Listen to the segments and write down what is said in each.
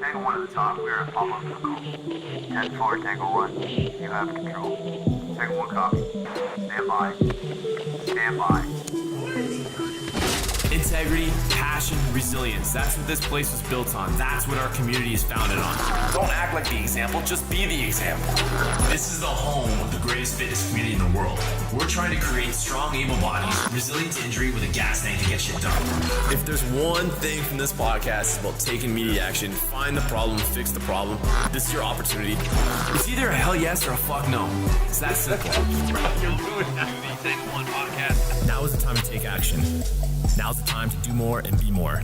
Tango 1 at the top, we are at pop-up vehicle. 10-4, Tango 1, you have control. Tango 1 copy. Stand by. Stand by. Integrity, passion, resilience. That's what this place was built on. That's what our community is founded on. Don't act like the example, just be the example. This is the home of the greatest fitness community in the world. We're trying to create strong, able bodies, resilient to injury with a gas tank to get shit done. If there's one thing from this podcast, it's about taking immediate action, find the problem, fix the problem. This is your opportunity. It's either a hell yes or a fuck no. It's that simple. You're doing that. The Tango 1 podcast. Now is the time to take action. Now's the time to do more and be more.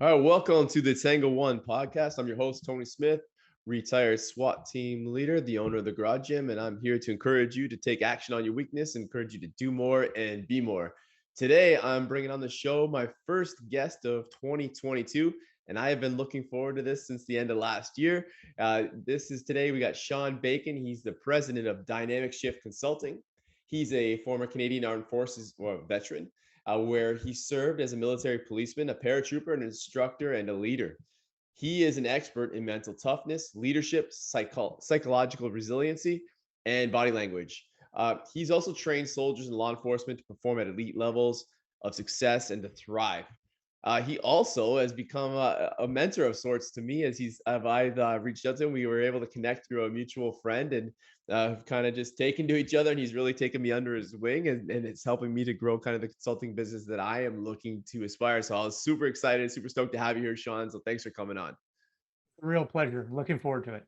All right, welcome to the Tango 1 podcast. I'm your host, Tony Smith, retired SWAT team leader, the owner of the Garage Gym, and I'm here to encourage you to take action on your weakness, encourage you to do more and be more. Today, I'm bringing on the show my first guest of 2022, and I have been looking forward to this since the end of last year. Today, we got Sean Bacon. He's the president of Dynamic Shift Consulting. He's a former Canadian Armed Forces veteran, where he served as a military policeman, a paratrooper, an instructor, and a leader. He is an expert in mental toughness, leadership, psychological resiliency, and body language. He's also trained soldiers and law enforcement to perform at elite levels of success and to thrive. He also has become a mentor of sorts to me as I've reached out to him. We were able to connect through a mutual friend and kind of just taken to each other, and he's really taken me under his wing, and it's helping me to grow kind of the consulting business that I am looking to aspire. So I was super excited, super stoked to have you here, Sean. So thanks for coming on. Real pleasure. Looking forward to it.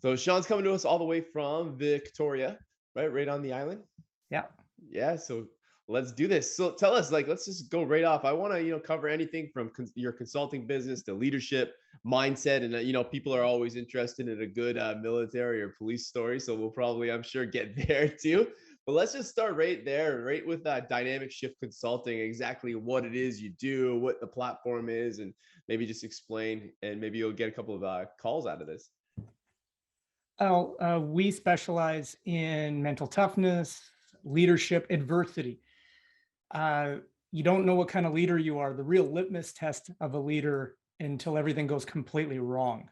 So Sean's coming to us all the way from Victoria, right on the island. Yeah. So let's do this. So tell us, let's just go right off. I want to, cover anything from your consulting business to leadership, mindset. And, people are always interested in a good military or police story. So we'll probably, I'm sure, get there too. But let's just start right there, right with Dynamic Shift Consulting, exactly what it is you do, what the platform is, and maybe just explain, and maybe you'll get a couple of calls out of this. We specialize in mental toughness, leadership, adversity. You don't know what kind of leader you are, the real litmus test of a leader, until everything goes completely wrong,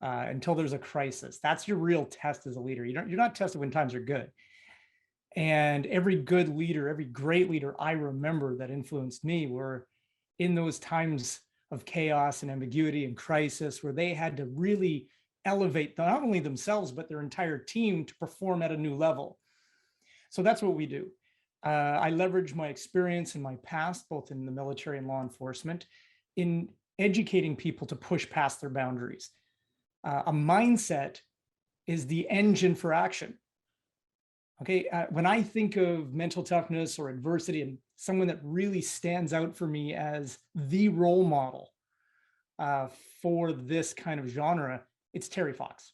until there's a crisis. That's your real test as a leader. You're not tested when times are good. And every good leader, every great leader I remember that influenced me were in those times of chaos and ambiguity and crisis, where they had to really elevate not only themselves, but their entire team to perform at a new level. So that's what we do. I leverage my experience in my past, both in the military and law enforcement, in educating people to push past their boundaries. A mindset is the engine for action. Okay, when I think of mental toughness or adversity, and someone that really stands out for me as the role model for this kind of genre, it's Terry Fox.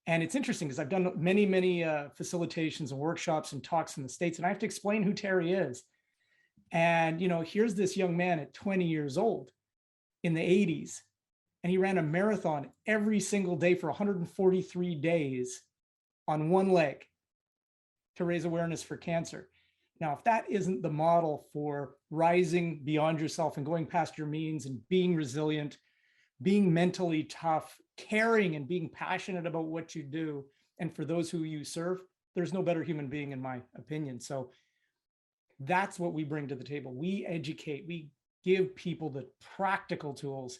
And it's interesting because I've done many facilitations and workshops and talks in the States, and I have to explain who Terry is. And, here's this young man at 20 years old in the 80s, and he ran a marathon every single day for 143 days on one leg to raise awareness for cancer. Now, if that isn't the model for rising beyond yourself and going past your means and being resilient, being mentally tough, caring and being passionate about what you do, and for those who you serve, there's no better human being, in my opinion. So that's what we bring to the table. We educate, we give people the practical tools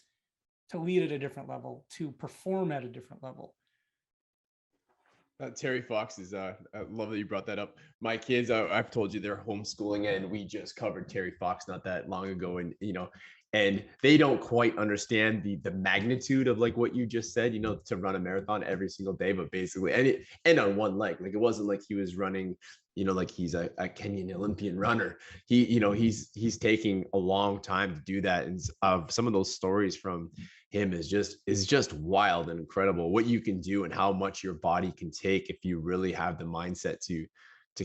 to lead at a different level, to perform at a different level. Terry Fox is, I love that you brought that up. My kids, I've told you, they're homeschooling, and we just covered Terry Fox not that long ago. And, and they don't quite understand the magnitude of what you just said, to run a marathon every single day, but basically, and on one leg. It wasn't like he was running, like he's a Kenyan Olympian runner. He's taking a long time to do that. And some of those stories from him is just wild and incredible, what you can do and how much your body can take if you really have the mindset to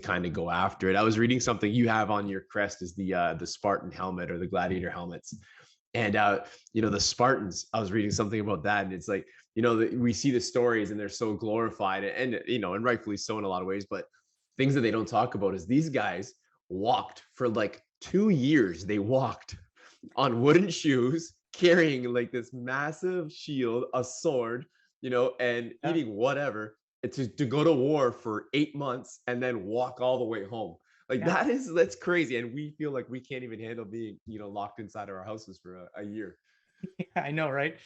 kind of go after it. I was reading something you have on your crest is the Spartan helmet or the gladiator helmets. And the Spartans, I was reading something about that, and it's like, we see the stories and they're so glorified, and and rightfully so in a lot of ways, but things that they don't talk about is these guys walked for like 2 years. They walked on wooden shoes, carrying like this massive shield, a sword, and Yeah. eating whatever, to go to war for 8 months and then walk all the way home. Like Yeah. that's crazy. And we feel like we can't even handle being, locked inside of our houses for a year. Yeah, I know, right?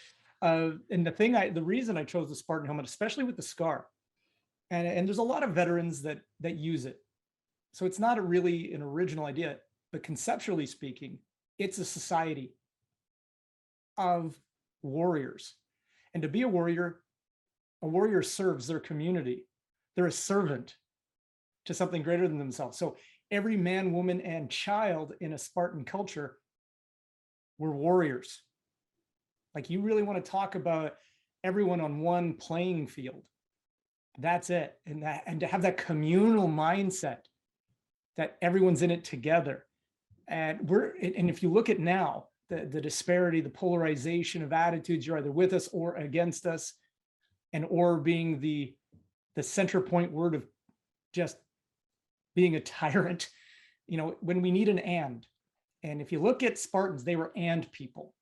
And the reason I chose the Spartan helmet, especially with the scar, and there's a lot of veterans that use it. So it's not really an original idea, but conceptually speaking, it's a society of warriors. And to be a warrior serves their community. They're a servant to something greater than themselves. So every man, woman, and child in a Spartan culture were warriors. Like, you really want to talk about everyone on one playing field. That's it. And to have that communal mindset that everyone's in it together. And if you look at now, the disparity, the polarization of attitudes, you're either with us or against us, and or being the center point word of just being a tyrant, when we need an and if you look at Spartans, they were and people.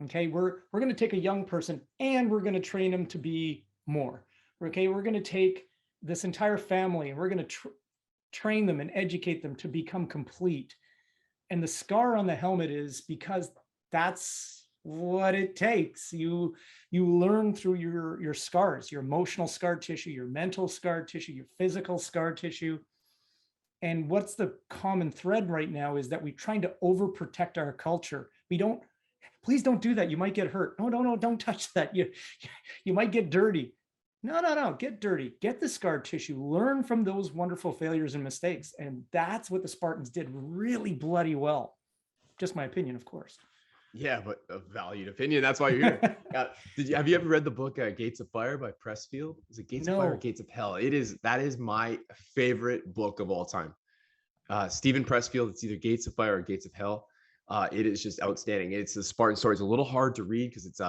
Okay, we're going to take a young person and we're going to train them to be more. Okay, we're going to take this entire family and we're going to train them and educate them to become complete. And the scar on the helmet is because that's what it takes. You learn through your scars, your emotional scar tissue, your mental scar tissue, your physical scar tissue. And what's the common thread right now is that we're trying to overprotect our culture. Please don't do that. You might get hurt. No, don't touch that. You might get dirty. No, get dirty. Get the scar tissue. Learn from those wonderful failures and mistakes. And that's what the Spartans did really bloody well. Just my opinion, of course. Yeah, but a valued opinion. That's why you're here. Have you ever read the book Gates of Fire by Pressfield? Is it Gates of Fire or Gates of Hell? That is my favorite book of all time. Stephen Pressfield. It's either Gates of Fire or Gates of Hell. It is just outstanding. It's a Spartan story. It's a little hard to read because it's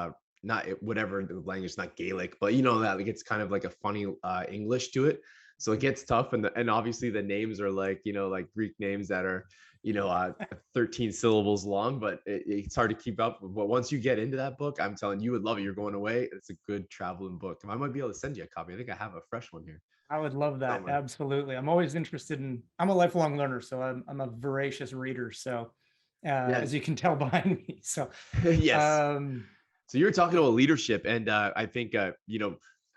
not whatever the language, not Gaelic, but that like it's kind of like a funny English to it. So it gets tough, and obviously the names are like like Greek names that are 13 syllables long, but it's hard to keep up. But once you get into that book, I'm telling you would love it. You're going away. It's a good traveling book. I might be able to send you a copy. I think I have a fresh one here. I would love that. Somewhere. Absolutely. I'm always interested I'm a lifelong learner, so I'm a voracious reader. So as you can tell behind me. So yes. So you were talking about leadership, and I think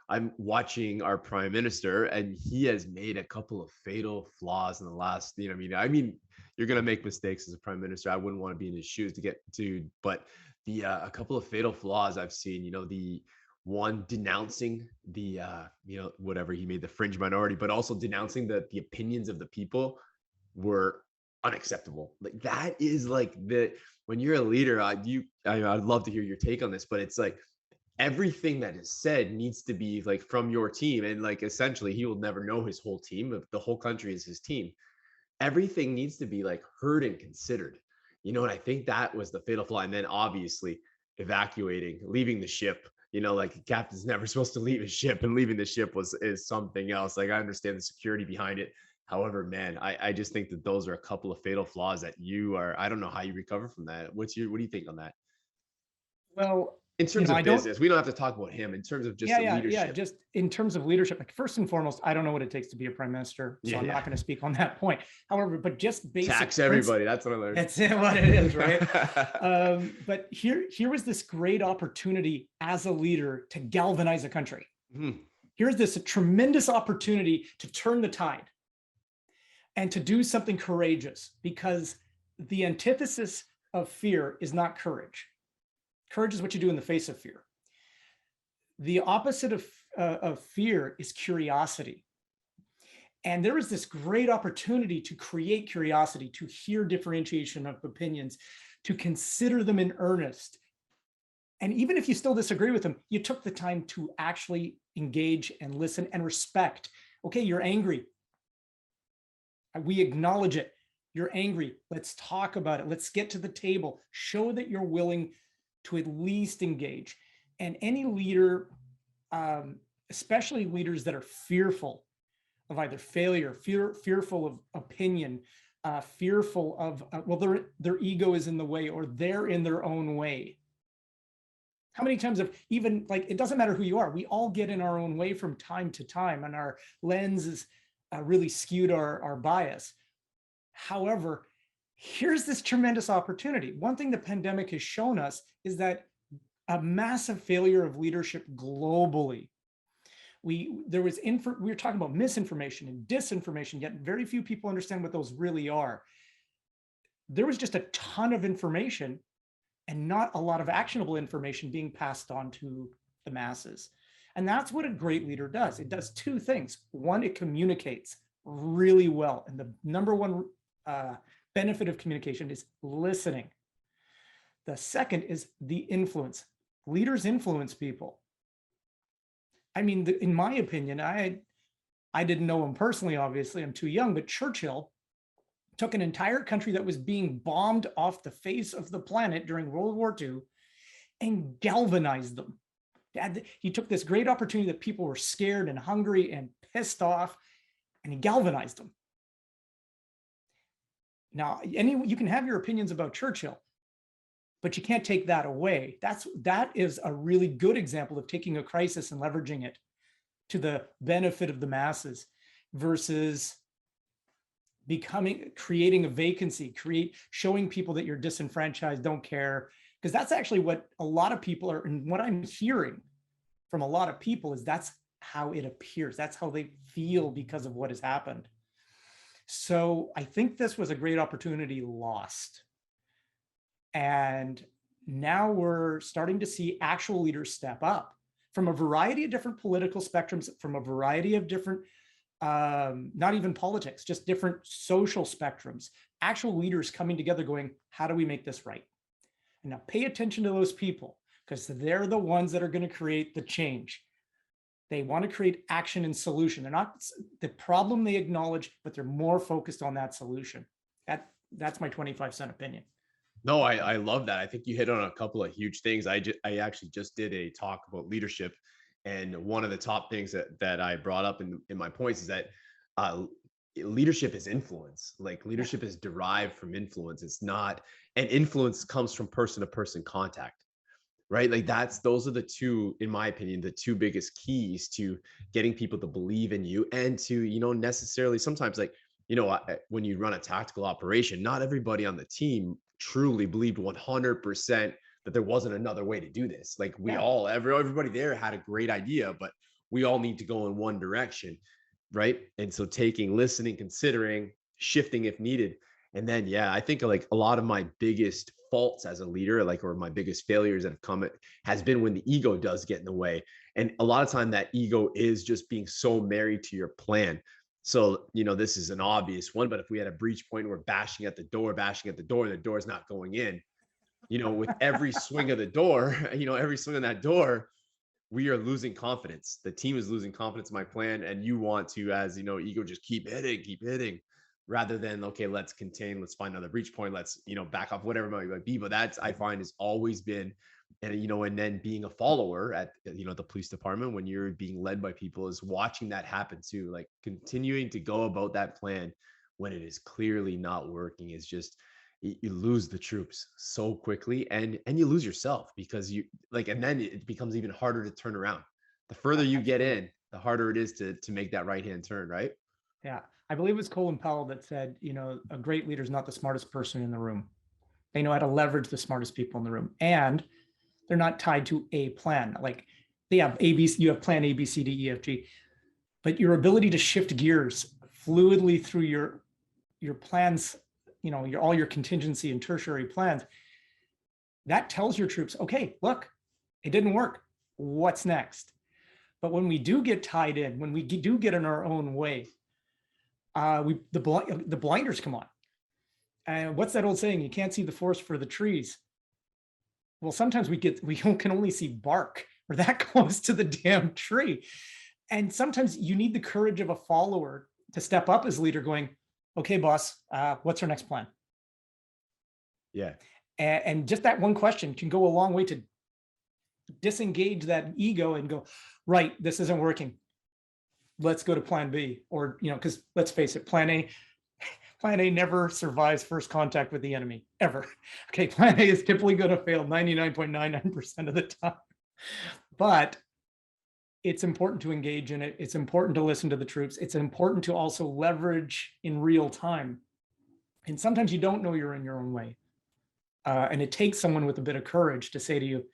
I'm watching our prime minister, and he has made a couple of fatal flaws in the last. I mean, you're gonna make mistakes as a prime minister. I wouldn't want to be in his shoes but a couple of fatal flaws I've seen. The one denouncing the whatever he made, the fringe minority, but also denouncing the opinions of the people were unacceptable. Like that is like when you're a leader, I'd love to hear your take on this, but it's like everything that is said needs to be like from your team, and like essentially he will never know his whole team. If the whole country is his team, everything needs to be like heard and considered. And I think that was the fatal flaw. And then obviously leaving the ship. Like the captain's never supposed to leave his ship, and leaving the ship is something else. Like I understand the security behind it. However, man, I just think that those are a couple of fatal flaws that I don't know how you recover from that. What do you think on that? Well, in terms of business, we don't have to talk about him. In terms of just leadership. Yeah, just in terms of leadership, like first and foremost, I don't know what it takes to be a prime minister, so I'm not going to speak on that point. However, but just basic tax everybody. That's what I learned. That's what it is, right? But here was this great opportunity as a leader to galvanize a country. Mm-hmm. Here's this tremendous opportunity to turn the tide and to do something courageous, because the antithesis of fear is not courage. Courage is what you do in the face of fear. The opposite of fear is curiosity. And there is this great opportunity to create curiosity, to hear differentiation of opinions, to consider them in earnest. And even if you still disagree with them, you took the time to actually engage and listen and respect. Okay, you're angry. We acknowledge it. You're angry. Let's talk about it. Let's get to the table. Show that you're willing to at least engage. And any leader, especially leaders that are fearful of either failure, fearful of opinion, fearful of, their ego is in the way, or they're in their own way. How many times have even, like, it doesn't matter who you are, we all get in our own way from time to time, and our lens is really skewed our bias. However, here's this tremendous opportunity. One thing the pandemic has shown us is that a massive failure of leadership globally. We were talking about misinformation and disinformation, yet very few people understand what those really are. There was just a ton of information and not a lot of actionable information being passed on to the masses. And that's what a great leader does. It does two things. One, it communicates really well. And the number one benefit of communication is listening. The second is the influence. Leaders influence people. I mean, in my opinion, I didn't know him personally, obviously, I'm too young, but Churchill took an entire country that was being bombed off the face of the planet during World War II and galvanized them. He took this great opportunity that people were scared and hungry and pissed off, and he galvanized them. Now, you can have your opinions about Churchill, but you can't take that away. That is a really good example of taking a crisis and leveraging it to the benefit of the masses versus creating a vacancy, showing people that you're disenfranchised, don't care. Because that's actually what a lot of people are, and what I'm hearing from a lot of people is that's how it appears. That's how they feel because of what has happened. So I think this was a great opportunity lost. And now we're starting to see actual leaders step up from a variety of different political spectrums, from a variety of different, not even politics, just different social spectrums, actual leaders coming together going, how do we make this right? And now pay attention to those people, because they're the ones that are going to create the change. They want to create action and solution. They're not the problem they acknowledge, but they're more focused on that solution. That's my 25-cent opinion. No, I love that. I think you hit on a couple of huge things. I actually just did a talk about leadership. And one of the top things that I brought up in my points is that leadership is influence. Like, leadership is derived from influence. It's not, and influence comes from person-to-person contact, right? Like, those are the two, in my opinion, the two biggest keys to getting people to believe in you, and to, necessarily sometimes, like, when you run a tactical operation, not everybody on the team truly believed 100% that there wasn't another way to do this. Like, everybody there had a great idea, but we all need to go in one direction, right? And so listening, considering, shifting if needed. And then, I think like a lot of my biggest faults as a leader, or my biggest failures that have come has been when the ego does get in the way. And a lot of time that ego is just being so married to your plan. So, this is an obvious one, but if we had a breach point, we're bashing at the door, the door's not going in, with every swing of the door, every swing on that door, we are losing confidence. The team is losing confidence in my plan. And you want to, as ego, just keep hitting rather than, okay, let's contain, let's find another breach point. Let's, back off, whatever it might be. But that's, I find, has always been, and, and then being a follower at, the police department, when you're being led by people, is watching that happen too. Like, continuing to go about that plan when it is clearly not working is just, you lose the troops so quickly, and you lose yourself, because and then it becomes even harder to turn around. The further you get in, the harder it is to make that right-hand turn, right? Yeah. I believe it was Colin Powell that said, a great leader is not the smartest person in the room. They know how to leverage the smartest people in the room, and they're not tied to a plan. Like, they have you have plan A, B, C, D, E, F, G, but your ability to shift gears fluidly through your plans, all your contingency and tertiary plans, that tells your troops, okay, look, it didn't work. What's next? But when we do get tied in, when we do get in our own way, the blinders come on. And what's that old saying? You can't see the forest for the trees. Well, sometimes we can only see bark. We're that close to the damn tree. And sometimes you need the courage of a follower to step up as leader, going, okay, boss, what's our next plan? Yeah. And just that one question can go a long way to disengage that ego and go, right, this isn't working. Let's go to plan B. Or, because let's face it, plan A never survives first contact with the enemy, ever. Okay, plan A is typically going to fail 99.99% of the time. But it's important to engage in it. It's important to listen to the troops. It's important to also leverage in real time. And sometimes you don't know you're in your own way. And it takes someone with a bit of courage to say to you,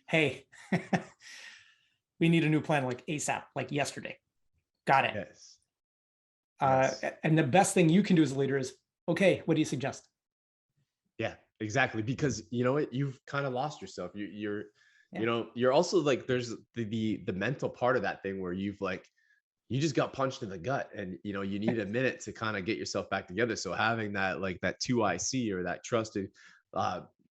hey, we need a new plan like ASAP, like yesterday. Got it. Yes. And the best thing you can do as a leader is, okay, what do you suggest? Yeah, exactly. Because you know what, you've kind of lost yourself. You're also like, there's the mental part of that thing where you just got punched in the gut, and you need a minute to kind of get yourself back together. So having that, like that 2IC or that trusted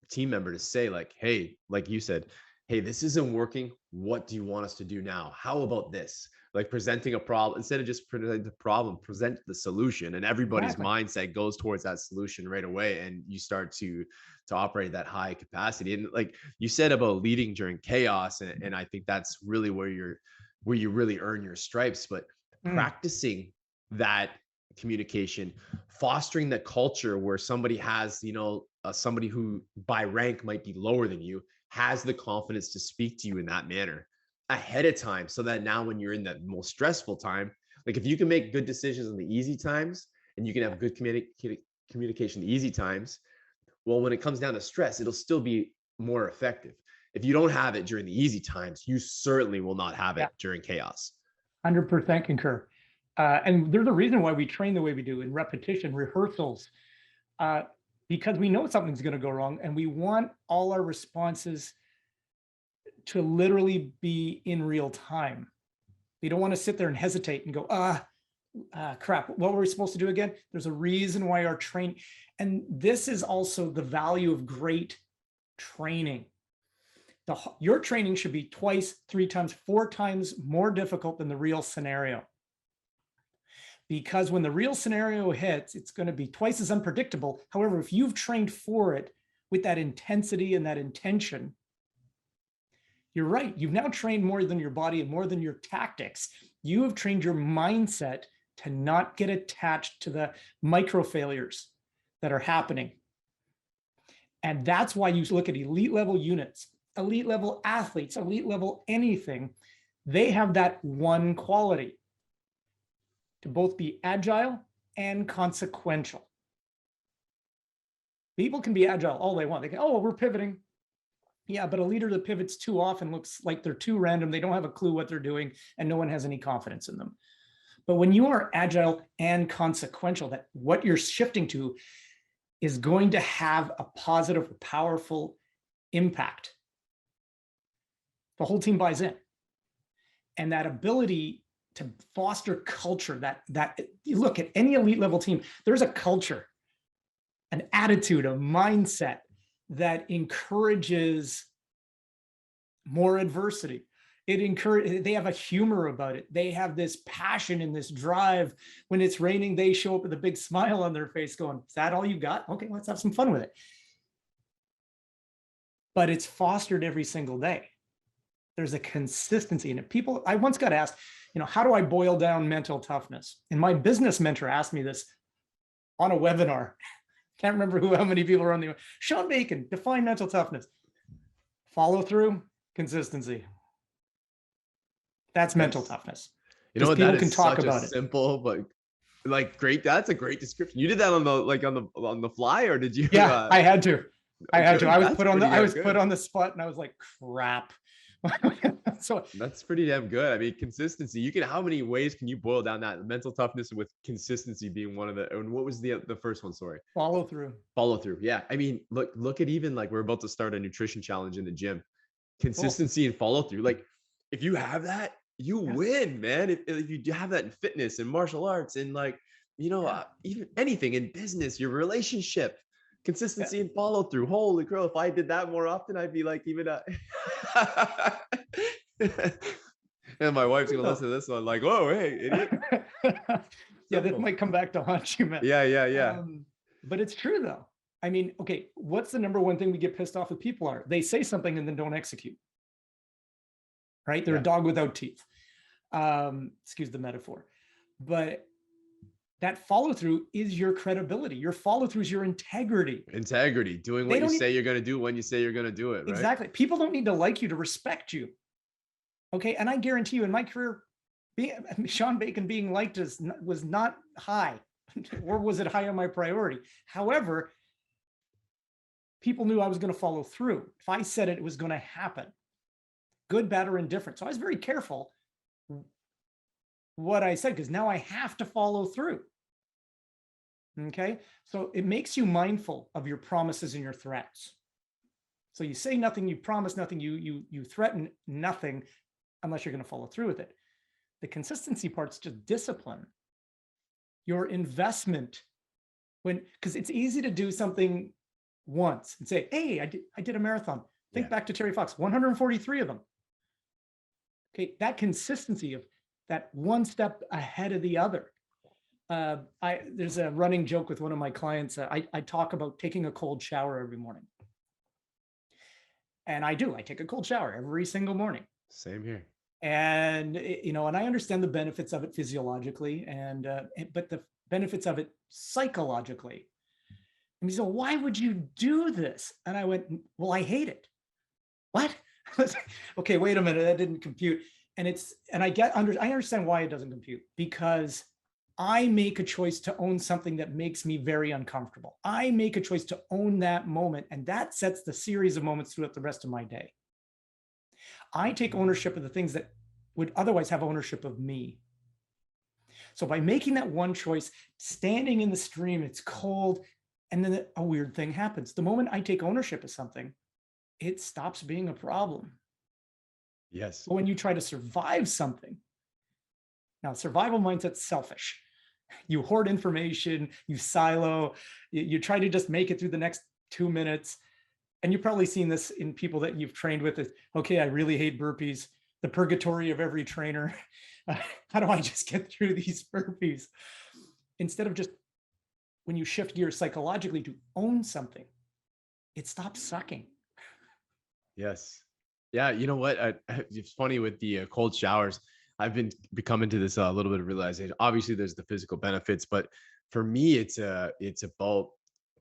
team member to say like, hey, like you said, hey, this isn't working. What do you want us to do now? How about this? Like presenting a problem, instead of just presenting the problem, present the solution, and everybody's mindset goes towards that solution right away. And you start to operate that high capacity. And like you said about leading during chaos, and I think that's really where you really earn your stripes. But practicing that communication, fostering the culture where somebody has, somebody who by rank might be lower than you, has the confidence to speak to you in that manner ahead of time, so that now when you're in that most stressful time, like if you can make good decisions in the easy times and you can have good communication the easy times, well, when it comes down to stress, it'll still be more effective. If you don't have it during the easy times, you certainly will not have it during chaos. 100% concur. And there's a reason why we train the way we do in repetition, rehearsals, because we know something's going to go wrong, and we want all our responses to literally be in real time. We don't want to sit there and hesitate and go, crap, what were we supposed to do again? There's a reason why our training, and this is also the value of great training. Your training should be 2x, 3x, 4x more difficult than the real scenario. Because when the real scenario hits, it's going to be twice as unpredictable. However, if you've trained for it with that intensity and that intention, you're right. You've now trained more than your body and more than your tactics. You have trained your mindset to not get attached to the micro failures that are happening. And that's why you look at elite level units, elite level athletes, elite level anything. They have that one quality: to both be agile and consequential. People can be agile all they want. They can, oh, we're pivoting. Yeah, but a leader that pivots too often looks like they're too random. They don't have a clue what they're doing, and no one has any confidence in them. But when you are agile and consequential, that what you're shifting to is going to have a positive, powerful impact. The whole team buys in. And that ability to foster culture, that you look at any elite level team, there's a culture, an attitude, a mindset that encourages more adversity. They have a humor about it. They have this passion and this drive. When it's raining, they show up with a big smile on their face going, is that all you got? Okay, let's have some fun with it. But it's fostered every single day. There's a consistency in it. People, I once got asked, how do I boil down mental toughness? And my business mentor asked me this on a webinar. Can't remember how many people are on the, Sean Bacon, define mental toughness. Follow through, consistency. That's mental toughness. People that can talk about it. Simple, but like great. That's a great description. You did that on the fly, or did you? Yeah, I had to. I was put on the spot, and I was like, crap. So that's pretty damn good. I mean, consistency. How many ways can you boil down that mental toughness with consistency being one of the? And what was the first one? Sorry. Follow through. Yeah. I mean, look at even like we're about to start a nutrition challenge in the gym. Consistency and follow through. Like if you have that, you win, man. If you have that in fitness and martial arts and like, even anything in business, your relationship. Consistency and follow through. Holy crow. If I did that more often, I'd be like even and my wife's going to listen to this one like, whoa, hey, idiot. Yeah, this simple. might come back to haunt you, man. Yeah. But it's true though. I mean, okay, what's the number one thing we get pissed off with people are? They say something and then don't execute. Right? They're a dog without teeth. Excuse the metaphor. But that follow through is your credibility. Your follow through is your integrity. Integrity, doing what you say you're going to do when you say you're going to do it. Right? Exactly. People don't need to like you to respect you. Okay. And I guarantee you in my career, Sean Bacon being liked was not high, or was it high on my priority? However, people knew I was going to follow through. If I said it, it was going to happen. Good, bad, or indifferent. So I was very careful what I said, because now I have to follow through. Okay. So it makes you mindful of your promises and your threats. So you say nothing, you promise nothing, you threaten nothing unless you're going to follow through with it. The consistency part's just discipline. Your investment, because it's easy to do something once and say, hey, I did a marathon. Think back to Terry Fox, 143 of them. Okay. That consistency of that one step ahead of the other. There's a running joke with one of my clients. I talk about taking a cold shower every morning. And I take a cold shower every single morning. Same here. And, and I understand the benefits of it physiologically but the benefits of it psychologically. And he said, why would you do this? And I went, well, I hate it. What? Okay, wait a minute. That didn't compute. And I understand why it doesn't compute, because I make a choice to own something that makes me very uncomfortable. I make a choice to own that moment, and that sets the series of moments throughout the rest of my day. I take ownership of the things that would otherwise have ownership of me. So by making that one choice, standing in the stream, it's cold, and then a weird thing happens. The moment I take ownership of something, it stops being a problem. Yes. But when you try to survive something, now survival mindset's selfish. You hoard information, you silo, you try to just make it through the next 2 minutes. And you've probably seen this in people that you've trained with. Is, okay, I really hate burpees, the purgatory of every trainer. How do I just get through these burpees? Instead of just, when you shift gears psychologically to own something, it stops sucking. Yes. Yeah. You know what? It's funny with the cold showers. I've been coming to this a little bit of realization. Obviously, there's the physical benefits, but for me, it's about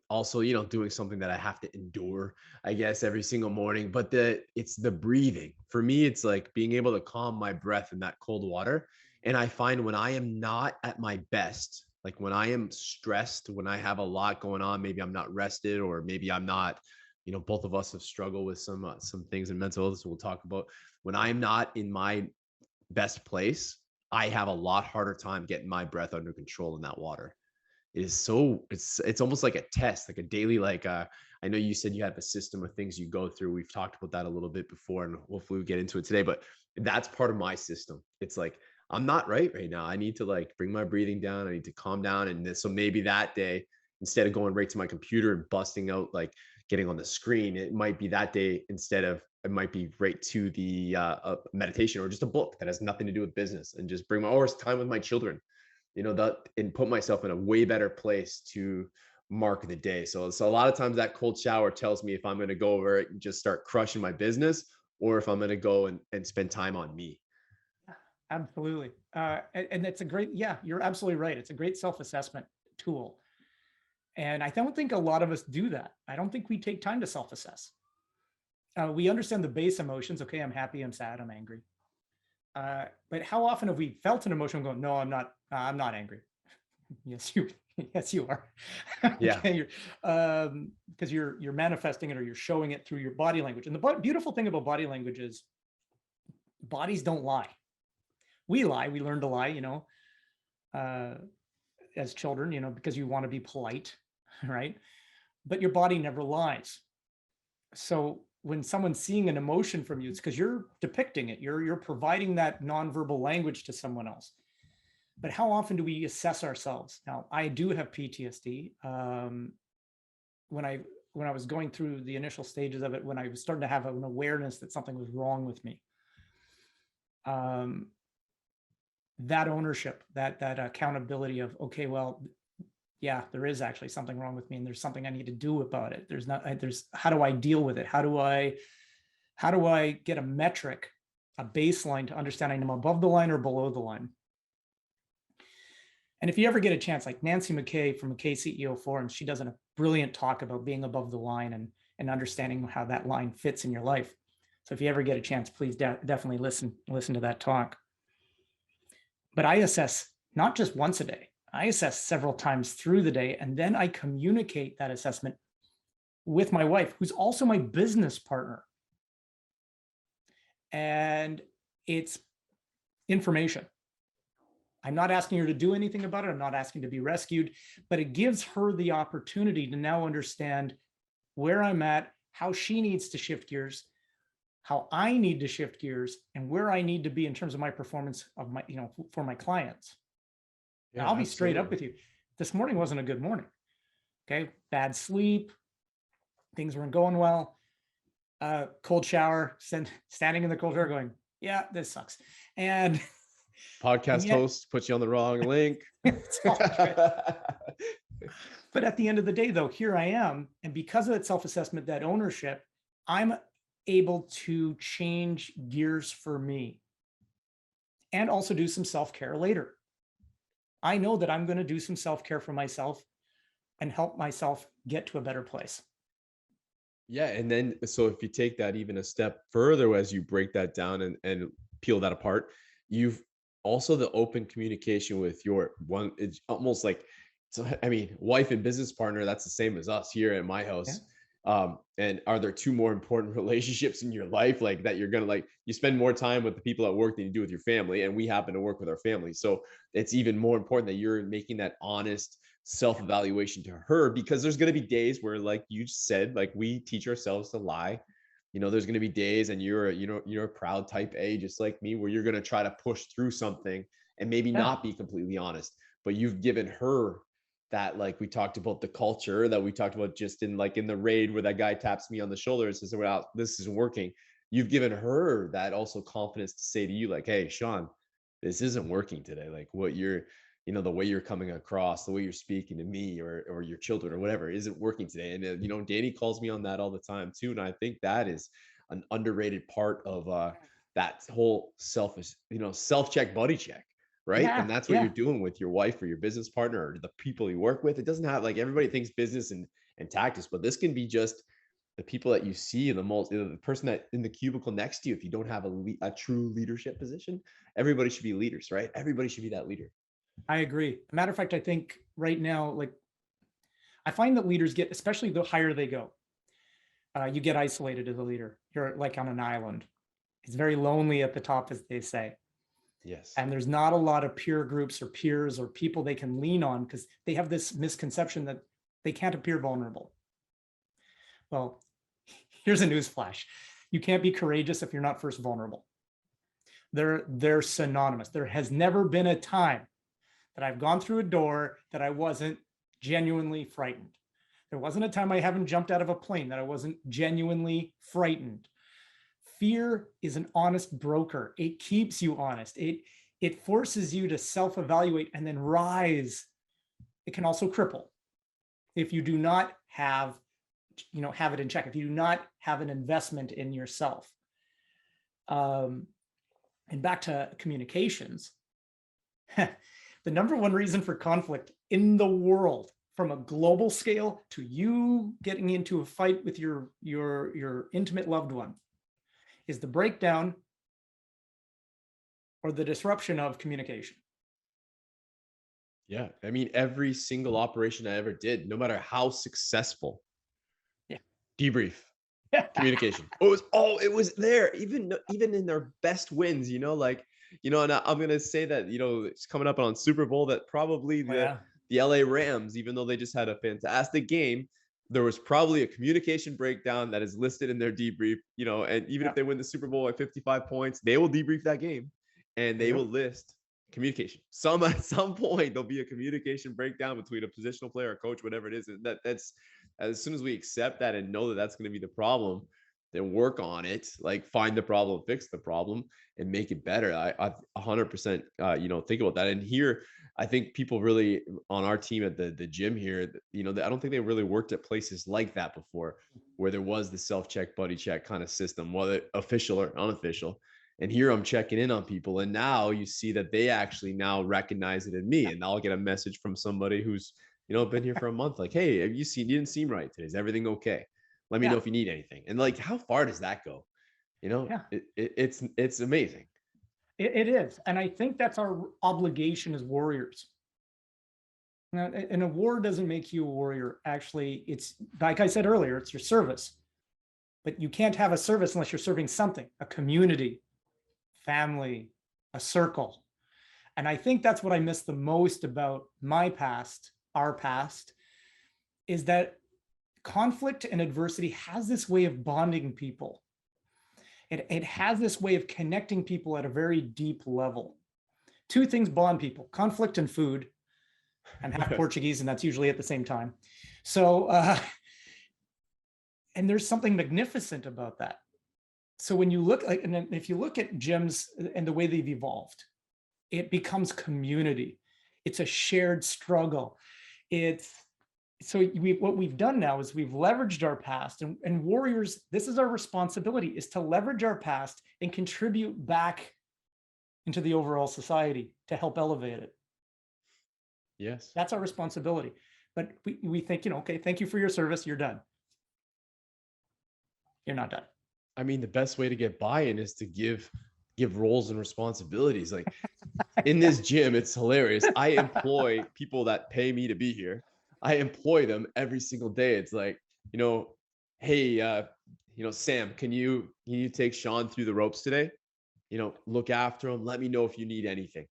also, doing something that I have to endure, I guess, every single morning. But it's the breathing. For me, it's like being able to calm my breath in that cold water. And I find when I am not at my best, like when I am stressed, when I have a lot going on, maybe I'm not rested, or maybe I'm not, both of us have struggled with some things in mental illness we'll talk about. When I'm not in my best place, I have a lot harder time getting my breath under control in that water. It's almost like a test, like a daily, I know you said you have a system of things you go through. We've talked about that a little bit before, and hopefully we get into it today, but that's part of my system. It's like, I'm not right now. I need to bring my breathing down. I need to calm down. And so maybe that day, instead of going right to my computer and busting out, getting on the screen, it might be that day, it might be right to the meditation, or just a book that has nothing to do with business, and just bring or time with my children, and put myself in a way better place to mark the day. So a lot of times that cold shower tells me if I'm going to go over it and just start crushing my business, or if I'm going to go and spend time on me. Absolutely. And it's you're absolutely right. It's a great self-assessment tool. And I don't think a lot of us do that. I don't think we take time to self-assess. We understand the base emotions. Okay, I'm happy, I'm sad, I'm angry. But how often have we felt an emotion going, no, I'm not angry. Yes, you are. Yeah. Okay, because you're manifesting it, or you're showing it through your body language. And the beautiful thing about body language is bodies don't lie. We lie. We learn to lie, as children, because you want to be polite, right? But your body never lies. So when someone's seeing an emotion from you, it's because you're depicting it. You're providing that nonverbal language to someone else. But how often do we assess ourselves? Now, I do have PTSD. When I was going through the initial stages of it, when I was starting to have an awareness that something was wrong with me, that ownership, that accountability of, okay, well, yeah, there is actually something wrong with me, and there's something I need to do about it. How do I deal with it? How do I get a metric, a baseline to understanding I'm above the line or below the line? And if you ever get a chance, like Nancy McKay from McKay CEO Forums, she does a brilliant talk about being above the line and understanding how that line fits in your life. So if you ever get a chance, please definitely listen to that talk. But I assess not just once a day, I assess several times through the day, and then I communicate that assessment with my wife, who's also my business partner. And it's information. I'm not asking her to do anything about it. I'm not asking to be rescued, but it gives her the opportunity to now understand where I'm at, how she needs to shift gears, how I need to shift gears, and where I need to be in terms of my performance of my, for my clients. Yeah, I'll be straight up with you. This morning wasn't a good morning. Okay. Bad sleep. Things weren't going well. Cold shower, standing in the cold shower going, yeah, this sucks. And podcast host puts you on the wrong link. It's all good. But at the end of the day, though, here I am. And because of that self-assessment, that ownership, I'm able to change gears for me and also do some self-care later. I know that I'm going to do some self-care for myself and help myself get to a better place. Yeah. And then, so if you take that even a step further, as you break that down and peel that apart, you've also the open communication with your one, it's almost like, so, I mean, wife and business partner, that's the same as us here at my house. Yeah. And are there two more important relationships in your life, like that you're going to you spend more time with the people at work than you do with your family. And we happen to work with our family. So it's even more important that you're making that honest self-evaluation to her, because there's going to be days where, like you said, like we teach ourselves to lie. There's going to be days, and you're a proud type A, just like me, where you're going to try to push through something and maybe not be completely honest, but you've given her that, like we talked about the culture that we talked about just in the raid where that guy taps me on the shoulder and says, well, this isn't working. You've given her that also confidence to say to you, like, hey, Sean, this isn't working today. Like what you're, the way you're coming across, the way you're speaking to me or your children or whatever isn't working today. And, Danny calls me on that all the time too. And I think that is an underrated part of that whole self-check, body check. Right. Yeah, and that's what you're doing with your wife or your business partner or the people you work with. It doesn't have, like, everybody thinks business and tactics, but this can be just the people that you see in the person that in the cubicle next to you. If you don't have a true leadership position, everybody should be leaders, right? Everybody should be that leader. I agree. Matter of fact, I think right now, I find that leaders get, especially the higher they go, you get isolated as a leader. You're like on an island. It's very lonely at the top, as they say. Yes. And there's not a lot of peer groups or peers or people they can lean on, because they have this misconception that they can't appear vulnerable. Well, here's a news flash. You can't be courageous if you're not first vulnerable. They're synonymous. There has never been a time that I've gone through a door that I wasn't genuinely frightened. There wasn't a time I haven't jumped out of a plane that I wasn't genuinely frightened. Fear is an honest broker. It keeps you honest. It forces you to self-evaluate and then rise. It can also cripple if you do not have it in check, if you do not have an investment in yourself. And back to communications, the number one reason for conflict in the world, from a global scale to you getting into a fight with your intimate loved one, is the breakdown or the disruption of communication. Yeah. I mean, every single operation I ever did, no matter how successful, debrief, communication. It was there, even in their best wins, and I'm going to say that, it's coming up on Super Bowl, that probably the LA Rams, even though they just had a fantastic game, there was probably a communication breakdown that is listed in their debrief, and even if they win the Super Bowl at 55 points, they will debrief that game and they will list communication. At some point, there'll be a communication breakdown between a positional player, a coach, whatever it is. And that's, as soon as we accept that and know that that's going to be the problem, then work on it, like find the problem, fix the problem, and make it better. I 100% think about that. And here, I think people really on our team at the gym here, I don't think they really worked at places like that before, where there was the self-check, buddy check kind of system, whether official or unofficial. And here I'm checking in on people, and now you see that they actually now recognize it in me, and I'll get a message from somebody who's been here for a month, like, hey, you didn't seem right today. Is everything okay? Let me know Yeah. if you need anything. And like, how far does that go? Yeah. It's amazing. It is. And I think that's our obligation as warriors. Now, and a war doesn't make you a warrior. Actually, it's like I said earlier, it's your service. But you can't have a service unless you're serving something, a community, family, a circle. And I think that's what I miss the most about my past, our past, is that conflict and adversity has this way of bonding people. It has this way of connecting people at a very deep level. Two things bond people: conflict and food. I'm half Portuguese, and that's usually at the same time. So, and there's something magnificent about that. So when you look, and if you look at gyms and the way they've evolved, it becomes community. It's a shared struggle. What we've done now is we've leveraged our past, and warriors, this is our responsibility, is to leverage our past and contribute back into the overall society to help elevate it. Yes. That's our responsibility. But we think, okay, thank you for your service. You're done. You're not done. I mean, the best way to get buy-in is to give roles and responsibilities. Like in this gym, it's hilarious. I employ people that pay me to be here. I employ them every single day. It's like, hey, Sam, can you take Sean through the ropes today? Look after him. Let me know if you need anything.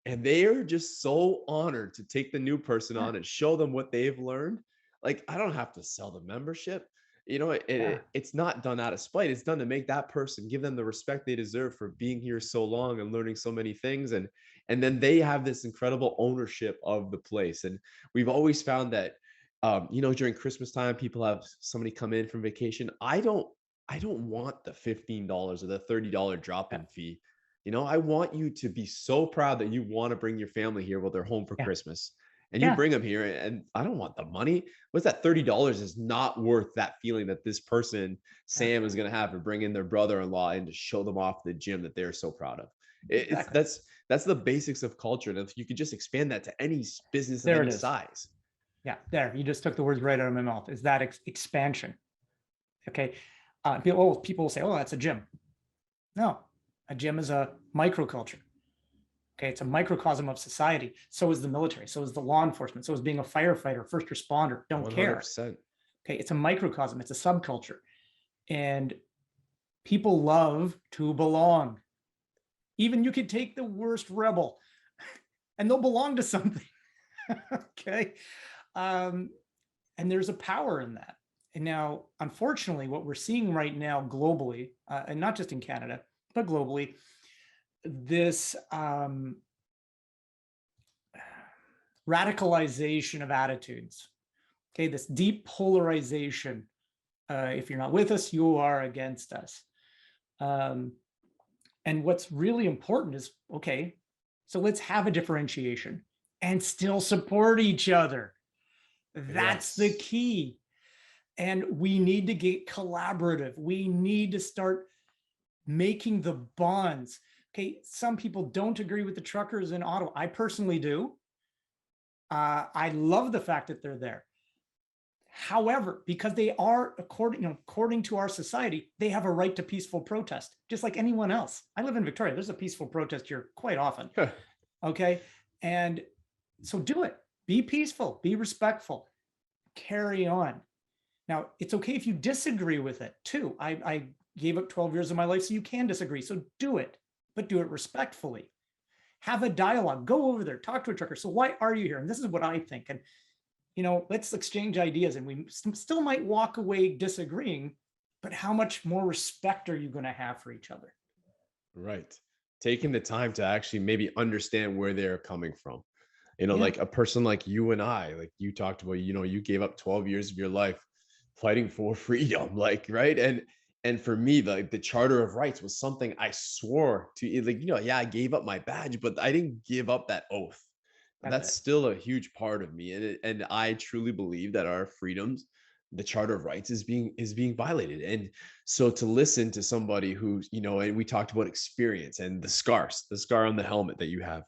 And they are just so honored to take the new person on and show them what they've learned. Like, I don't have to sell the membership. It's not done out of spite. It's done to make that person, give them the respect they deserve for being here so long and learning so many things. And then they have this incredible ownership of the place. And we've always found that, during Christmas time, people have somebody come in from vacation. I don't want the $15 or the $30 drop-in fee. I want you to be so proud that you want to bring your family here while they're home for Christmas. And you bring them here, and I don't want the money. What's that? $30 is not worth that feeling that this person, Sam, is going to have to bring in their brother-in-law and to show them off the gym that they're so proud of. That's the basics of culture. And if you could just expand that to any business of any size. Yeah, there. You just took the words right out of my mouth. Is that expansion? Okay. People will say, oh, that's a gym. No, a gym is a microculture. Okay, it's a microcosm of society. So is the military. So is the law enforcement. So is being a firefighter, first responder. Don't 100%. Care. Okay, it's a microcosm. It's a subculture. And people love to belong. Even you could take the worst rebel and they'll belong to something. Okay. And there's a power in that. And now, unfortunately, what we're seeing right now globally, and not just in Canada, but globally, this radicalization of attitudes, okay, this deep polarization. If you're not with us, you are against us. And what's really important is, okay, so let's have a differentiation and still support each other. That's the key. And we need to get collaborative. We need to start making the bonds. Okay, some people don't agree with the truckers in Ottawa. I personally do. I love the fact that they're there. However, because they are, according to our society, they have a right to peaceful protest, just like anyone else. I live in Victoria. There's a peaceful protest here quite often. Okay, and so do it. Be peaceful. Be respectful. Carry on. Now, it's okay if you disagree with it too. I gave up 12 years of my life so you can disagree. So do it. But do it respectfully. Have a dialogue. Go over there, talk to a trucker. So why are you here? And this is what I think. And, let's exchange ideas. And we still might walk away disagreeing, but how much more respect are you going to have for each other? Right. Taking the time to actually maybe understand where they're coming from. Like a person like you and I, like you talked about, you gave up 12 years of your life fighting for freedom, like, right. And And for me, the Charter of Rights was something I swore to, like, yeah, I gave up my badge, but I didn't give up that oath. That's That's it. still a huge part of me. And I truly believe that our freedoms, the Charter of Rights is being violated. And so to listen to somebody who, and we talked about experience and the scar on the helmet that you have.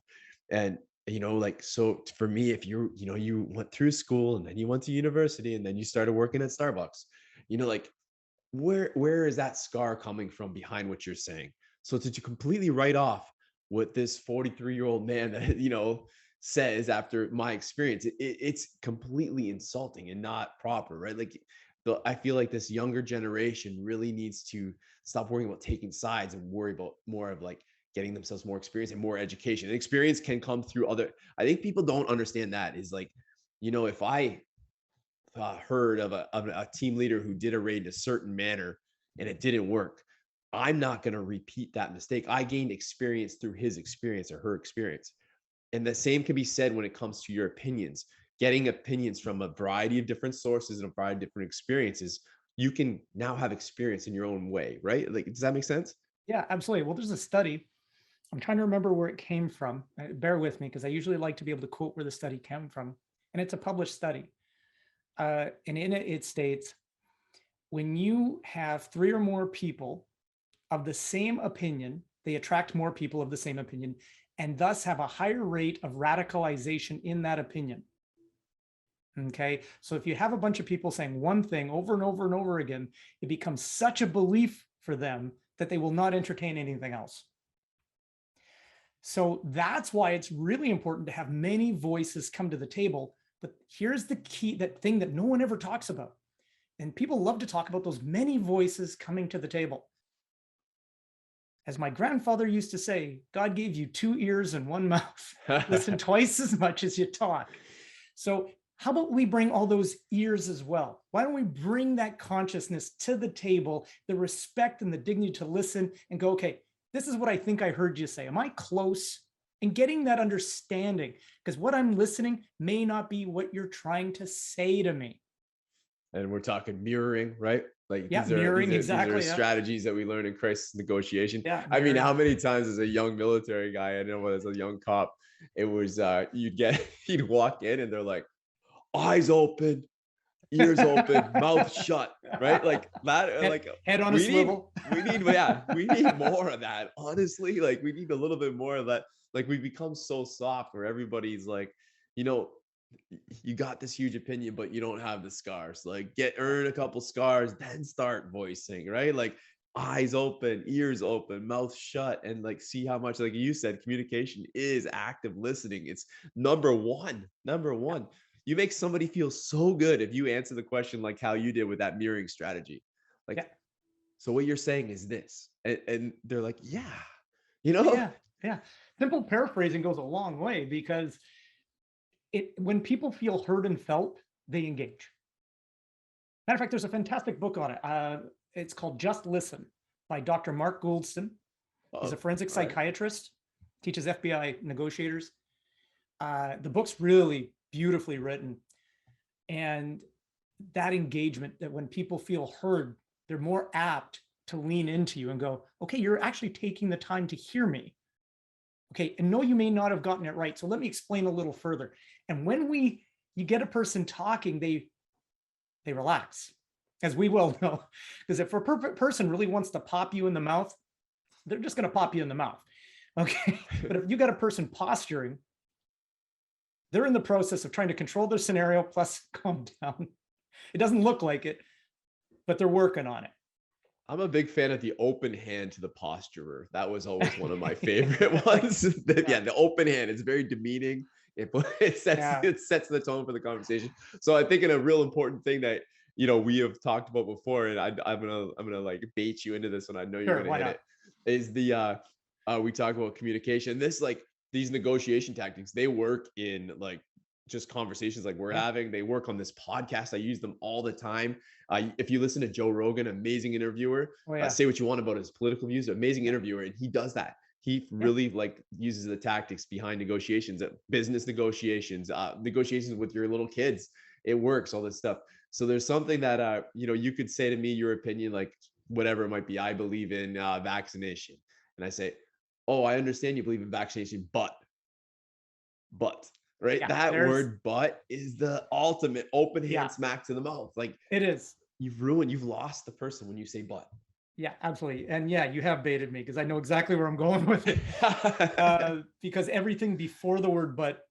And like, so for me, if you went through school and then you went to university and then you started working at Starbucks, like, where is that scar coming from behind what you're saying? So to completely write off what this 43-year-old man that says after my experience, it's completely insulting and not proper, right? Like, I feel like this younger generation really needs to stop worrying about taking sides and worry about more of like getting themselves more experience and more education. And experience can come through other. I think people don't understand that is like, if I heard of a team leader who did a raid in a certain manner and it didn't work, I'm not going to repeat that mistake. I gained experience through his experience or her experience. And the same can be said when it comes to your opinions. Getting opinions from a variety of different sources and a variety of different experiences, you can now have experience in your own way, right? Like, does that make sense? Yeah, absolutely. Well, there's a study. I'm trying to remember where it came from. Bear with me, because I usually like to be able to quote where the study came from. And it's a published study. And in it, it states, when you have 3 or more people of the same opinion, they attract more people of the same opinion, and thus have a higher rate of radicalization in that opinion. Okay, so if you have a bunch of people saying one thing over and over and over again, it becomes such a belief for them that they will not entertain anything else. So that's why it's really important to have many voices come to the table. But here's the key, that thing that no one ever talks about. And people love to talk about those many voices coming to the table. As my grandfather used to say, God gave you 2 ears and 1 mouth. Listen twice as much as you talk. So how about we bring all those ears as well? Why don't we bring that consciousness to the table, the respect and the dignity to listen and go, okay, this is what I think I heard you say. Am I close? And getting that understanding, because what I'm listening may not be what you're trying to say to me. And we're talking mirroring, right? Like, yeah, mirroring, exactly. These are strategies that we learn in crisis negotiation. Yeah, I mean, how many times as a young military guy, I know as a young cop, it was you'd walk in and they're like, eyes open, ears open, mouth shut, right? Like that, like head on a swivel. We need more of that. Honestly, like we need a little bit more of that. Like we become so soft where everybody's like, you got this huge opinion, but you don't have the scars. Like earn a couple scars, then start voicing, right? Like eyes open, ears open, mouth shut, and like see how much, like you said, communication is active listening. It's number one. You make somebody feel so good if you answer the question like how you did with that mirroring strategy. Like, so what you're saying is this, and they're like, yeah. Yeah. Simple paraphrasing goes a long way, because when people feel heard and felt, they engage. Matter of fact, there's a fantastic book on it. It's called Just Listen by Dr. Mark Goldston. He's a forensic psychiatrist, teaches FBI negotiators. The book's really beautifully written. And that engagement, that when people feel heard, they're more apt to lean into you and go, okay, you're actually taking the time to hear me. Okay, and no, you may not have gotten it right. So let me explain a little further. And when you get a person talking, they relax, as we well know. Because if a person really wants to pop you in the mouth, they're just going to pop you in the mouth. Okay, but if you got a person posturing, they're in the process of trying to control their scenario plus calm down. It doesn't look like it, but they're working on it. I'm a big fan of the open hand to the posturer. That was always one of my favorite ones. The open hand. It's very demeaning. It sets the tone for the conversation. So I think a real important thing that we have talked about before, and I'm gonna like bait you into this one. I know you're gonna hit it. Is we talk about communication. These negotiation tactics, they work in like just conversations like we're having. They work on this podcast. I use them all the time. If you listen to Joe Rogan, amazing interviewer, say what you want about his political views, amazing interviewer. And he does that. He really like uses the tactics behind negotiations, business negotiations, negotiations with your little kids. It works, all this stuff. So there's something that, you could say to me, your opinion, like whatever it might be. I believe in vaccination. And I say, oh, I understand you believe in vaccination, but, right? Yeah, That word but is the ultimate open hand smack to the mouth. Like it is. you've lost the person when you say but. Yeah, absolutely. And yeah, you have baited me because I know exactly where I'm going with it. Because everything before the word but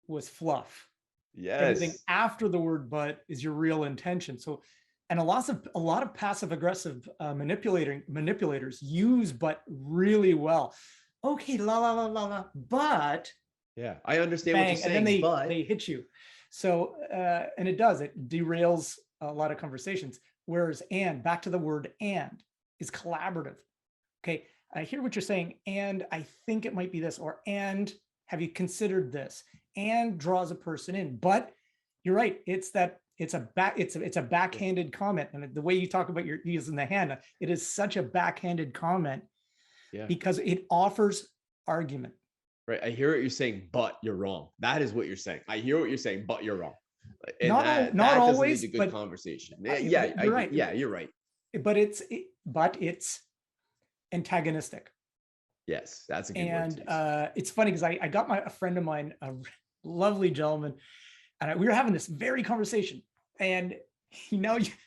was fluff. Yes. Everything after the word but is your real intention. So, and a lot of passive aggressive manipulators use but really well. Okay, la la la la la, but yeah, I understand bang, what you're saying, and then but they hit you. So, and it derails a lot of conversations. Whereas back to the word and is collaborative. Okay, I hear what you're saying, and I think it might be this, or and have you considered this? And draws a person in, but you're right. It's a backhanded comment, and the way you talk about your using the hand, it is such a backhanded comment because it offers argument. Right. I hear what you're saying, but you're wrong. That is what you're saying. I hear what you're saying, but you're wrong. And not always, lead to good conversation. You're right. Yeah, you're right. But it's antagonistic. Yes, that's a good word. And it's funny because I got a friend of mine, a lovely gentleman, and we were having this very conversation. And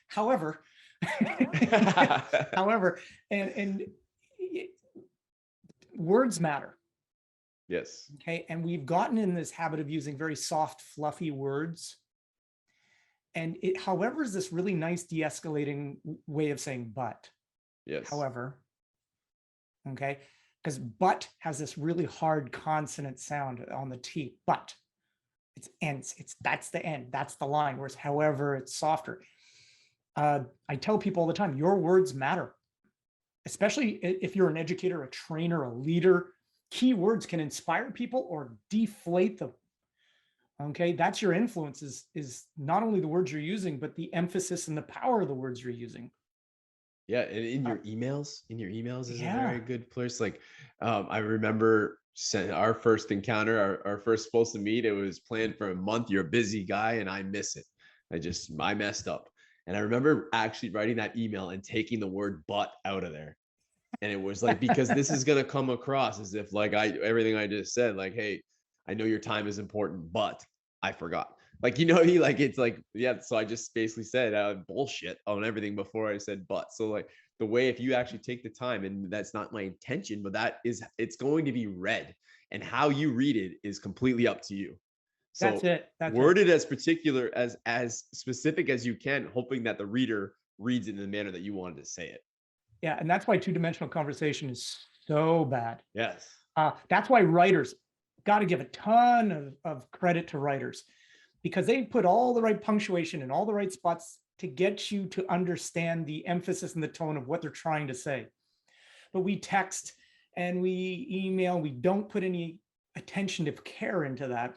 however, and words matter. Yes. Okay. And we've gotten in this habit of using very soft, fluffy words. And however, is this really nice de-escalating way of saying but. Yes. However, okay, because but has this really hard consonant sound on the T, but it's ends. That's the end. That's the line. Whereas however, it's softer. I tell people all the time, your words matter, especially if you're an educator, a trainer, a leader. Key words can inspire people or deflate them. Okay, that's your influence is not only the words you're using, but the emphasis and the power of the words you're using. Yeah, and in your emails is a very good place. Like, I remember our first encounter, our first supposed to meet. It was planned for a month. You're a busy guy, and I miss it. I messed up, and I remember actually writing that email and taking the word "but" out of there. And it was like, because this is gonna come across as if like everything I just said, like, hey, I know your time is important, but I forgot. Like, it's like, yeah. So I just basically said bullshit on everything before I said but. So like the way, if you actually take the time, and that's not my intention, but it's going to be read, and how you read it is completely up to you. So that's it. Word it as particular, as specific as you can, hoping that the reader reads it in the manner that you wanted to say it. Yeah, and that's why two-dimensional conversation is so bad. Yes. That's why writers, got to give a ton of credit to writers, because they put all the right punctuation in all the right spots to get you to understand the emphasis and the tone of what they're trying to say. But we text and we email, we don't put any attention to care into that.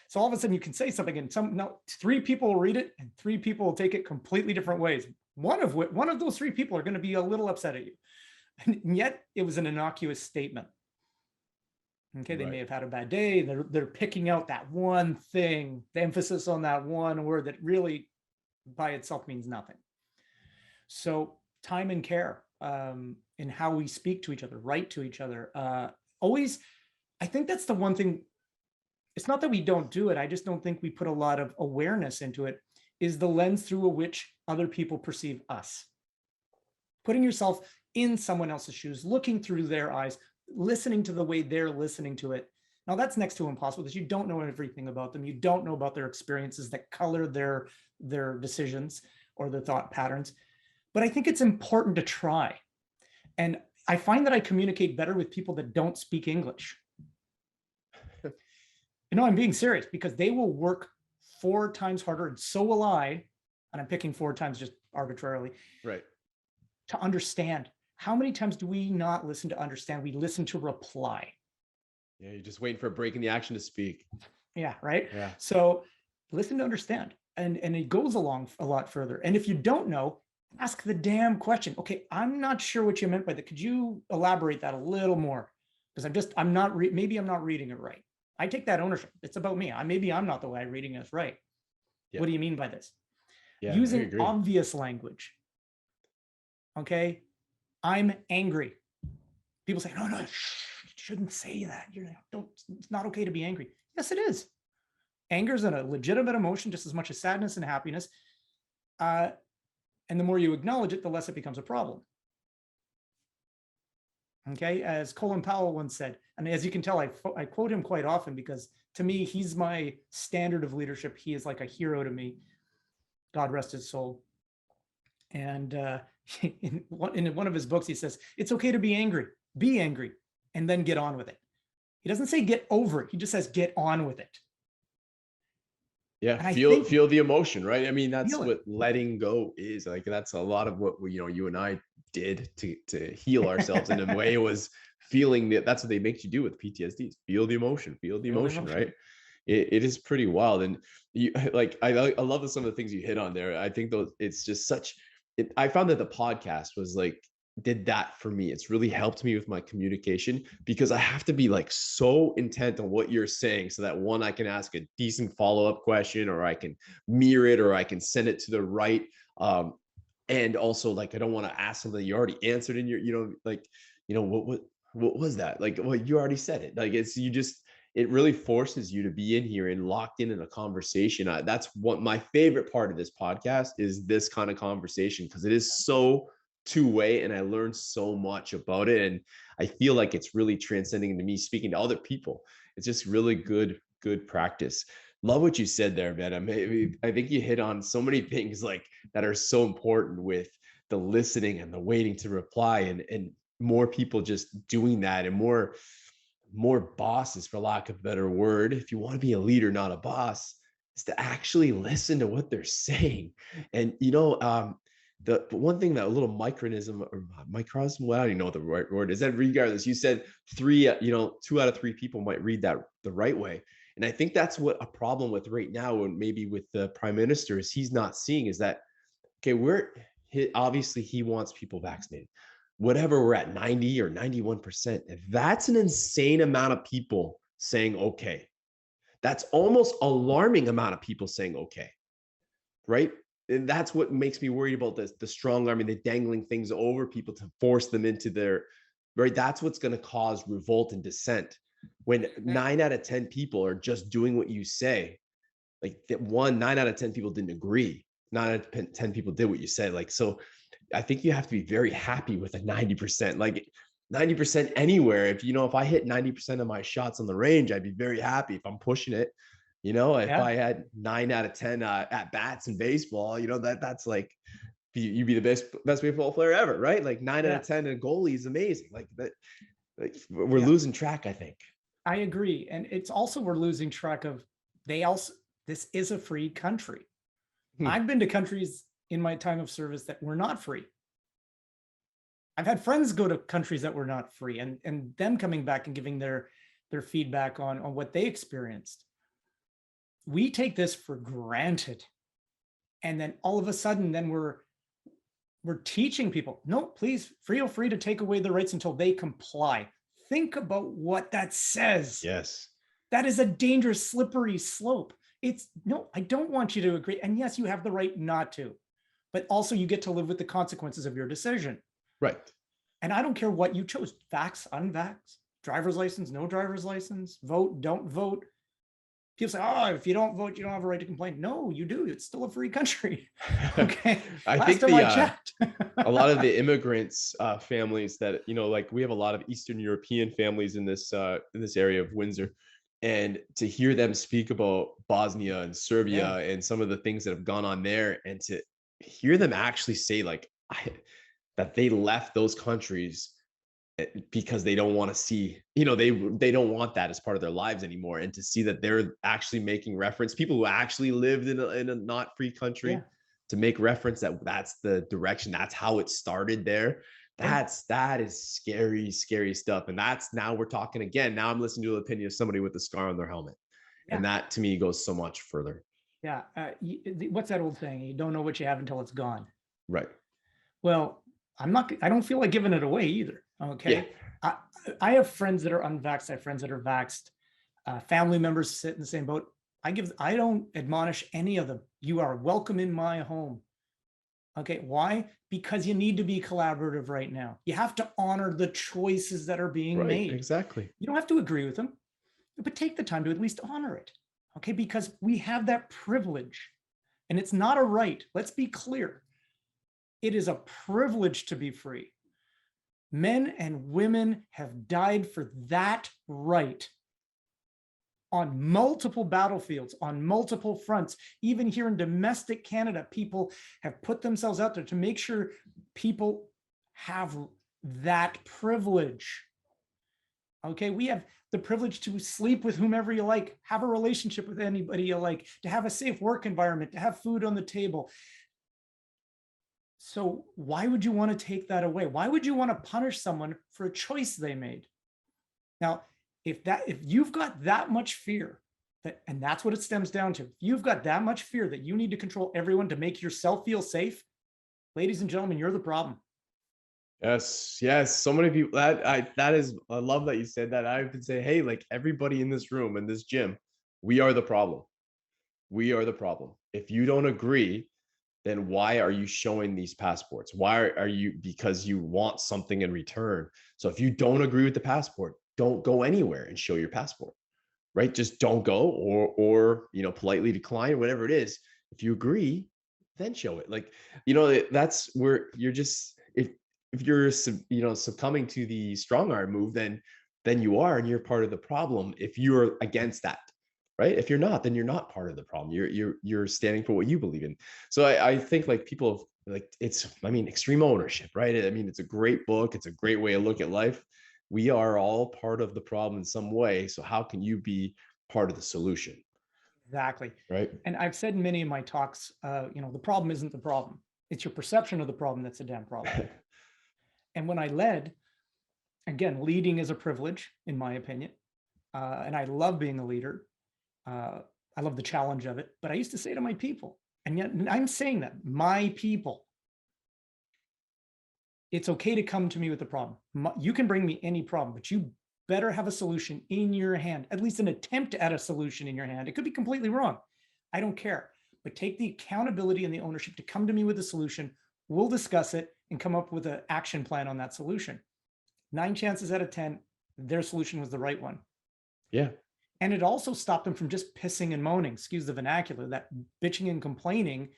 So all of a sudden you can say something and three people will read it and three people will take it completely different ways. One of those three people are going to be a little upset at you. And yet it was an innocuous statement. Okay, they may have had a bad day. They're picking out that one thing, the emphasis on that one word that really by itself means nothing. So time and care in how we speak to each other, write to each other. Always, I think that's the one thing. It's not that we don't do it. I just don't think we put a lot of awareness into it, is the lens through which other people perceive us. Putting yourself in someone else's shoes, looking through their eyes, listening to the way they're listening to it. Now that's next to impossible because you don't know everything about them. You don't know about their experiences that color their decisions or their thought patterns. But I think it's important to try. And I find that I communicate better with people that don't speak English. I'm being serious, because they will work 4 times harder, and so will I, and I'm picking 4 times just arbitrarily, right, to understand. How many times do we not listen to understand? We listen to reply. Yeah, you're just waiting for a break in the action to speak. Yeah, right? Yeah. So listen to understand, and it goes along a lot further. And if you don't know, ask the damn question. Okay, I'm not sure what you meant by that. Could you elaborate that a little more? Because maybe I'm not reading it right. I take that ownership. It's about me. Maybe I'm not the way I'm reading it right. Yeah. What do you mean by this? Yeah, using obvious language. Okay. I'm angry. People say, no, you shouldn't say that. It's not okay to be angry. Yes, it is. Anger is a legitimate emotion just as much as sadness and happiness. And the more you acknowledge it, the less it becomes a problem. Okay, as Colin Powell once said, and as you can tell, I quote him quite often because to me, he's my standard of leadership. He is like a hero to me. God rest his soul. And in one of his books, he says, it's okay to be angry, and then get on with it. He doesn't say get over it. He just says get on with it. Yeah, feel the emotion, right? I mean, that's what letting go is. Like, that's a lot of what you and I did to heal ourselves in a way. It was feeling that's what they make you do with PTSD. Feel the emotion, right? It is pretty wild. And you like, I love some of the things you hit on there. I think it's just I found that the podcast was like, did that for me. It's really helped me with my communication because I have to be like so intent on what you're saying so that one, I can ask a decent follow-up question, or I can mirror it, or I can send it to the right. And also, like, I don't want to ask something you already answered in your, what was that? Like, well, you already said it. Like, it really forces you to be in here and locked in a conversation. That's what my favorite part of this podcast is, this kind of conversation, because it is so two-way and I learned so much about it. And I feel like it's really transcending into me speaking to other people. It's just really good practice. Love what you said there, Ben. I think you hit on so many things like that are so important with the listening and the waiting to reply, and more people just doing that, and more bosses, for lack of a better word. If you want to be a leader, not a boss, is to actually listen to what they're saying. And the one thing, that a little micronism or microsm, well, I don't even know what the right word is. That regardless, you said 2 out of 3 people might read that the right way. And I think that's what a problem with right now, and maybe with the prime minister, is he's not seeing is that, okay, obviously he wants people vaccinated. Whatever, we're at 90 or 91%. If that's an insane amount of people saying, okay, that's almost alarming amount of people saying, okay, right? And that's what makes me worried about the strong arming, the dangling things over people to force them into their, right? That's what's going to cause revolt and dissent. When 9 out of 10 people are just doing what you say, like 9 out of 10 people didn't agree. 9 out of 10 people did what you said. Like, so I think you have to be very happy with a 90%, like 90% anywhere. If I hit 90% of my shots on the range, I'd be very happy if I'm pushing it. If I had 9 out of 10 at bats in baseball, that's like, you'd be the best baseball player ever, right? Like 9 out of 10 and a goalie is amazing. Like that, we're losing track, I think. I agree. And it's also, we're losing track of, this is a free country. I've been to countries in my time of service that were not free. I've had friends go to countries that were not free, and them coming back and giving their feedback on what they experienced. We take this for granted. And then all of a sudden, then we're teaching people, no, please feel free to take away the rights until they comply. Think about what that says. Yes. That is a dangerous, slippery slope. No, I don't want you to agree. And yes, you have the right not to, but also you get to live with the consequences of your decision. Right. And I don't care what you chose, vax, unvax, driver's license, no driver's license, vote, don't vote. People say, oh, if you don't vote, you don't have a right to complain. No, you do. It's still a free country. Okay. I think I checked. A lot of the immigrants families that, like, we have a lot of Eastern European families in this area of Windsor. And to hear them speak about Bosnia and Serbia and some of the things that have gone on there, and to hear them actually say that they left those countries because they don't want to see, they don't want that as part of their lives anymore. And to see that they're actually making reference, people who actually lived in a not free country, to make reference that's the direction, that's how it started there. That is scary, scary stuff. And now we're talking again. Now I'm listening to the opinion of somebody with a scar on their helmet. And that to me goes so much further. Yeah. What's that old saying? You don't know what you have until it's gone. Right. Well, I don't feel like giving it away either. Okay. Yeah. I have friends that are unvaxxed. I have friends that are vaxxed. Family members sit in the same boat. I don't admonish any of them. You are welcome in my home Okay, why? Because you need to be collaborative right now. You have to honor the choices that are being made. Exactly. You don't have to agree with them, but take the time to at least honor it. Okay, because we have that privilege, and it's not a right. Let's be clear. It is a privilege to be free. Men and women have died for that right on multiple battlefields, on multiple fronts. Even here in domestic Canada, people have put themselves out there to make sure people have that privilege. Okay, we have the privilege to sleep with whomever you like, have a relationship with anybody you like, to have a safe work environment, to have food on the table. So why would you want to take that away? Why would you want to punish someone for a choice they made? Now, if you've got that much fear, and that's what it stems down to, if you've got that much fear that you need to control everyone to make yourself feel safe, ladies and gentlemen, you're the problem. Yes, yes. So many people I love that you said that. I would say, hey, like everybody in this room, in this gym, we are the problem. We are the problem. If you don't agree, then why are you showing these passports? Why are you? Because you want something in return. So if you don't agree with the passport, don't go anywhere and show your passport, right? Just don't go, or politely decline, whatever it is. If you agree, then show it. Like, that's where you're just, if you're succumbing to the strong arm move, then you are, and you're part of the problem if you're against that. Right? If you're not, then you're not part of the problem. You're standing for what you believe in. So I think like people like extreme ownership, right? I mean, it's a great book. It's a great way to look at life. We are all part of the problem in some way. So how can you be part of the solution? Exactly. Right. And I've said in many of my talks, the problem isn't the problem. It's your perception of the problem that's a damn problem. And when I led, again, leading is a privilege, in my opinion. And I love being a leader. I love the challenge of it, but I used to say to my people, and yet I'm saying that, my people, it's okay to come to me with a problem. You can bring me any problem, but you better have a solution in your hand, at least an attempt at a solution in your hand. It could be completely wrong. I don't care, but take the accountability and the ownership to come to me with a solution. We'll discuss it and come up with an action plan on that solution. 9 chances out of 10, their solution was the right one. Yeah. And it also stopped them from just pissing and moaning, excuse the vernacular, that bitching and complaining,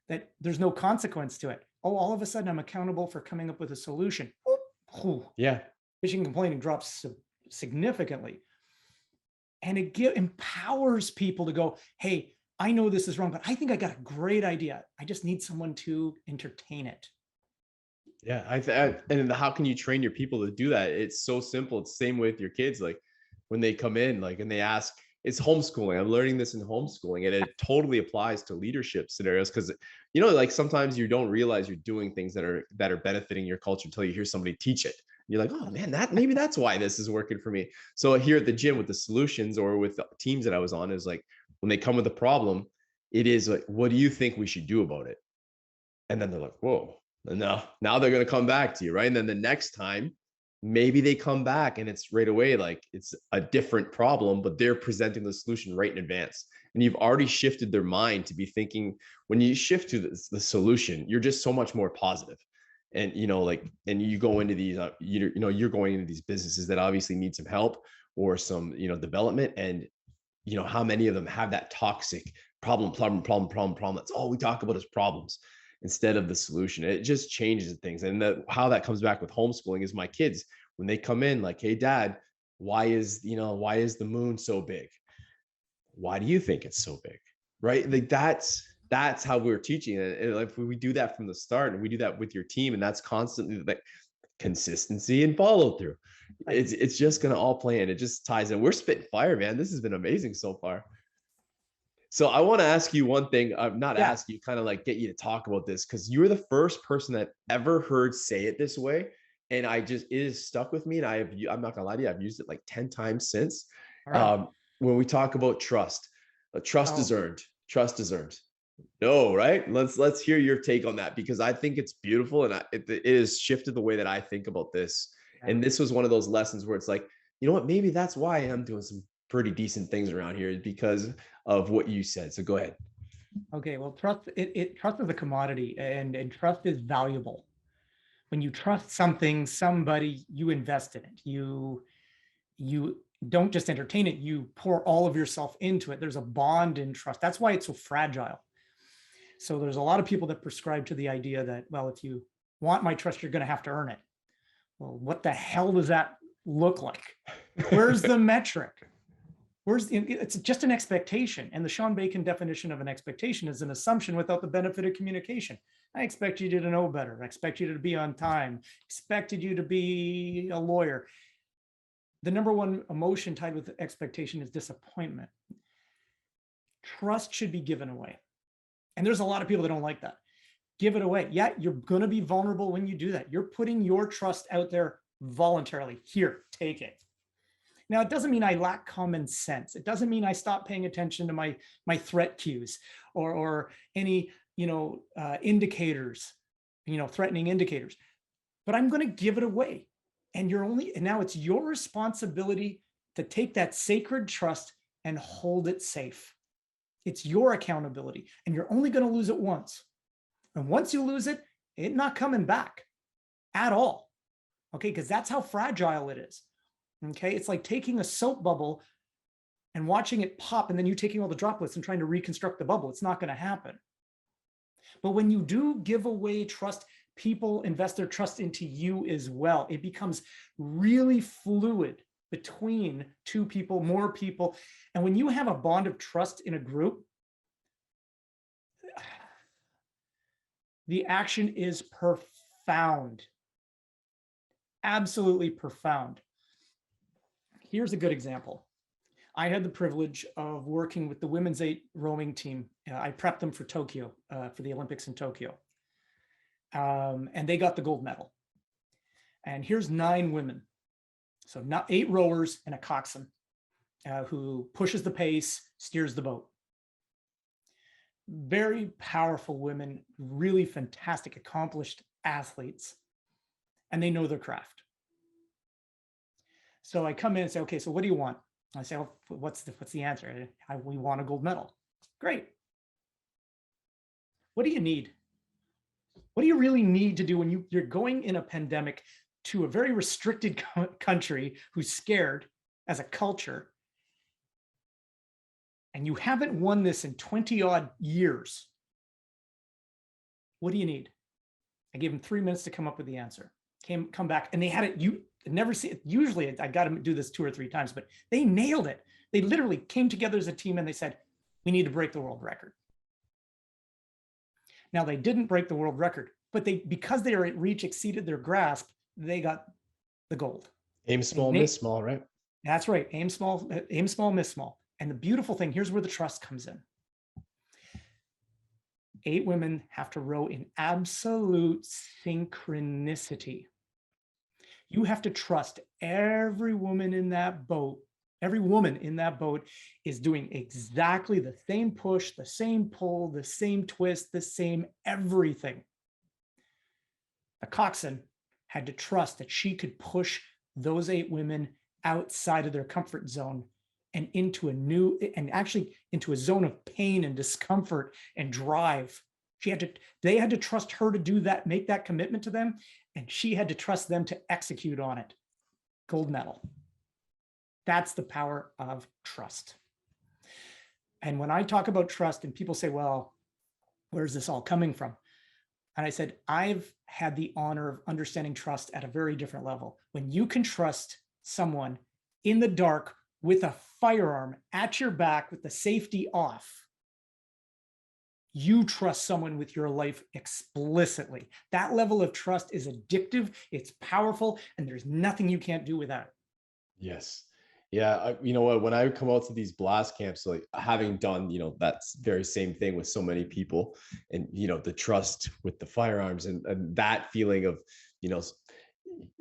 that there's no consequence to it. Oh, all of a sudden I'm accountable for coming up with a solution. Yeah. Bitching and complaining drops significantly. And it empowers people to go, hey, I know this is wrong, but I think I got a great idea. I just need someone to entertain it. Yeah. And how can you train your people to do that? It's so simple. It's the same with your kids. Like, when they come in, like, and they ask, it's homeschooling. I'm learning this in homeschooling, and it totally applies to leadership scenarios. Cause like sometimes you don't realize you're doing things that are benefiting your culture until you hear somebody teach it. You're like, oh man, maybe that's why this is working for me. So here at the gym with the solutions, or with the teams that I was on, is like, when they come with a problem, it is like, what do you think we should do about it? And then they're like, whoa, and now they're going to come back to you. Right. And then the next time, maybe they come back and it's right away, like it's a different problem, but they're presenting the solution right in advance. And you've already shifted their mind to be thinking, when you shift to the solution, you're just so much more positive. And, and you go into these, you're going into these businesses that obviously need some help or some, development. And, how many of them have that toxic problem. That's all we talk about is problems instead of the solution. It just changes things. And how that comes back with homeschooling is my kids, when they come in like, hey dad, why is the moon so big? Why do you think it's so big? Right? Like that's how we're teaching it. And if we do that from the start, and we do that with your team, and that's constantly like consistency and follow through, it's just going to all play in. It just ties in. We're spitting fire, man. This has been amazing so far. So I want to ask you one thing, ask you, kind of like get you to talk about this, because you were the first person that ever heard say it this way. And it is stuck with me. And I'm not gonna lie to you, I've used it like 10 times since. Right. When we talk about trust, trust is earned. Trust is earned. No, right? Let's hear your take on that, because I think it's beautiful, and it has shifted the way that I think about this. Yeah. And this was one of those lessons where it's like, you know what, maybe that's why I'm doing some pretty decent things around here, is because of what you said. So go ahead. Okay, well, trust trust is a commodity, and trust is valuable. When you trust something, somebody, you invest in it. You don't just entertain it, you pour all of yourself into it. There's a bond in trust. That's why it's so fragile. So there's a lot of people that prescribe to the idea that, well, if you want my trust, you're going to have to earn it. Well, what the hell does that look like? Where's the metric? It's just an expectation. And the Sean Bacon definition of an expectation is an assumption without the benefit of communication. I expect you to know better. I expect you to be on time. Expected you to be a lawyer. The number one emotion tied with expectation is disappointment. Trust should be given away. And there's a lot of people that don't like that. Give it away. Yeah, you're going to be vulnerable when you do that. You're putting your trust out there voluntarily. Here, take it. Now, it doesn't mean I lack common sense. It doesn't mean I stop paying attention to my threat cues or any indicators, threatening indicators. But I'm going to give it away. And now it's your responsibility to take that sacred trust and hold it safe. It's your accountability, and you're only going to lose it once. And once you lose it, it's not coming back at all. Okay, because that's how fragile it is. Okay, it's like taking a soap bubble and watching it pop, and then you taking all the droplets and trying to reconstruct the bubble. It's not going to happen. But when you do give away trust, people invest their trust into you as well. It becomes really fluid between two people, more people. And when you have a bond of trust in a group, the action is profound. Absolutely profound. Here's a good example. I had the privilege of working with the women's 8 rowing team. I prepped them for Tokyo, for the Olympics in Tokyo. And they got the gold medal. And here's 9 women. So not 8 rowers and a coxswain who pushes the pace, steers the boat. Very powerful women, really fantastic, accomplished athletes, and they know their craft. So I come in and say, okay, so what do you want? I say, oh, what's the answer? We want a gold medal. Great. What do you need? What do you really need to do when you're going in a pandemic to a very restricted country who's scared as a culture, and you haven't won this in 20 odd years? What do you need? I gave them 3 minutes to come up with the answer. Come back, and they had it. You never see it. Usually I got to do this 2 or 3 times, but they nailed it. They literally came together as a team and they said, we need to break the world record. Now, they didn't break the world record, but because their reach exceeded their grasp, they got the gold. Aim small, miss small, right? That's right. Aim small, miss small. And the beautiful thing, here's where the trust comes in. 8 women have to row in absolute synchronicity. You have to trust every woman in that boat. Every woman in that boat is doing exactly the same push, the same pull, the same twist, the same everything. The coxswain had to trust that she could push those 8 women outside of their comfort zone and into a zone of pain and discomfort and drive. They had to trust her to do that, make that commitment to them, and she had to trust them to execute on it. Gold medal. That's the power of trust. And when I talk about trust and people say, well, where's this all coming from? And I said, I've had the honor of understanding trust at a very different level. When you can trust someone in the dark with a firearm at your back with the safety off, you trust someone with your life explicitly. That level of trust is addictive, it's powerful, and there's nothing you can't do without it. Yes. Yeah. You know what, when I come out to these blast camps, like having done, that very same thing with so many people, and, the trust with the firearms and that feeling of,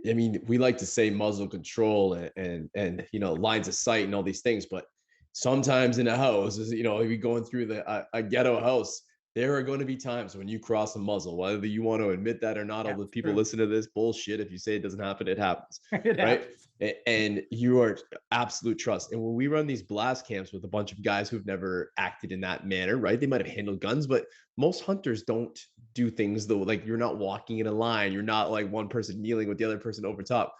I mean, we like to say muzzle control and lines of sight and all these things, but sometimes in a house, we going through a ghetto house, there are going to be times when you cross a muzzle, whether you want to admit that or not. All the people listen to this bullshit. If you say it doesn't happen, it happens. It right? happens. And you are absolute trust. And when we run these blast camps with a bunch of guys who've never acted in that manner, right? They might have handled guns, but most hunters don't do things though. Like you're not walking in a line. You're not like one person kneeling with the other person over top.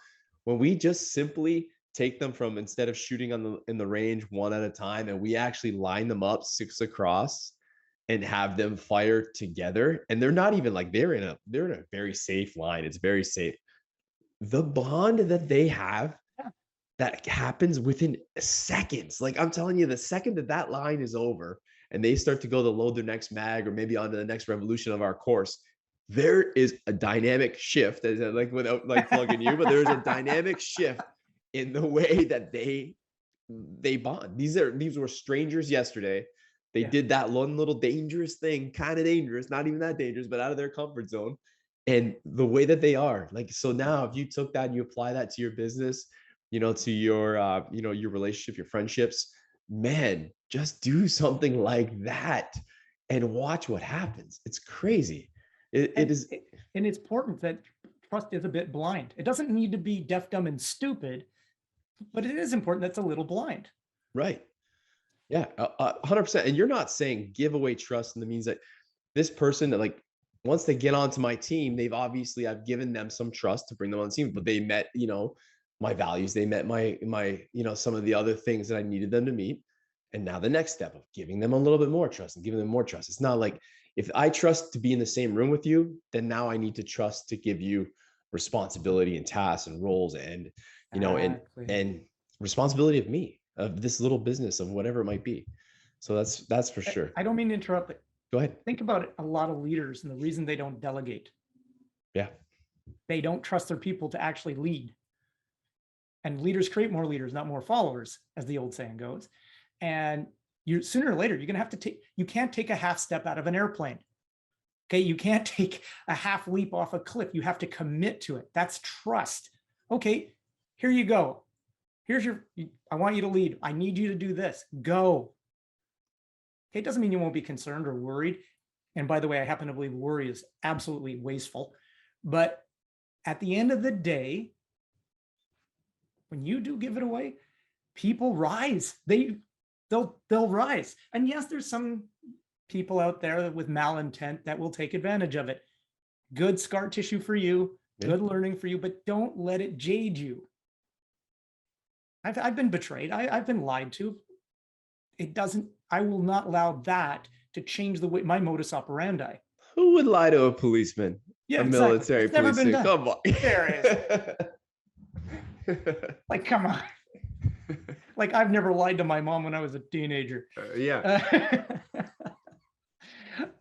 When we just simply take them from, instead of shooting in the range one at a time, and we actually line them up 6 across and have them fire together, and they're not even like they're in a very safe line. It's very safe. The bond that they have, that happens within seconds. Like I'm telling you, the second that line is over and they start to go to load their next mag or maybe onto the next revolution of our course, there is a dynamic shift, as like without like plugging you, but there's a dynamic shift in the way that they bond. These were strangers yesterday. They did that one little dangerous thing, kind of dangerous, not even that dangerous, but out of their comfort zone. And the way that they are, like, so now if you took that and you apply that to your business, to your, your relationship, your friendships, man, just do something like that and watch what happens. It's crazy. It is. And it's important that trust is a bit blind. It doesn't need to be deaf, dumb, and stupid, but it is important that's a little blind. Right. Yeah, 100%. And you're not saying give away trust in the means that this person, like, once they get onto my team, I've given them some trust to bring them on the team, but they met, my values, they met my, some of the other things that I needed them to meet. And now the next step of giving them a little bit more trust and giving them more trust. It's not like, if I trust to be in the same room with you, then now I need to trust to give you responsibility and tasks and roles and, and responsibility of me, of this little business, of whatever it might be. So that's for sure. I don't mean to interrupt, but go ahead. Think about it. A lot of leaders, and the reason they don't delegate. Yeah. They don't trust their people to actually lead. And leaders create more leaders, not more followers, as the old saying goes. And sooner or later, you're going to have to you can't take a half step out of an airplane. Okay. You can't take a half leap off a cliff. You have to commit to it. That's trust. Okay. Here you go. I want you to lead. I need you to do this. Go. Okay. It doesn't mean you won't be concerned or worried. And by the way, I happen to believe worry is absolutely wasteful. But at the end of the day, when you do give it away, people rise. They'll rise. And yes, there's some people out there with malintent that will take advantage of it. Good scar tissue for you, good learning for you, but don't let it jade you. I've been betrayed. I've been lied to. I will not allow that to change the way my modus operandi. Who would lie to a policeman? Yeah, a exactly. military policeman. Come on. There is. Like, come on. Like, I've never lied to my mom when I was a teenager. Yeah.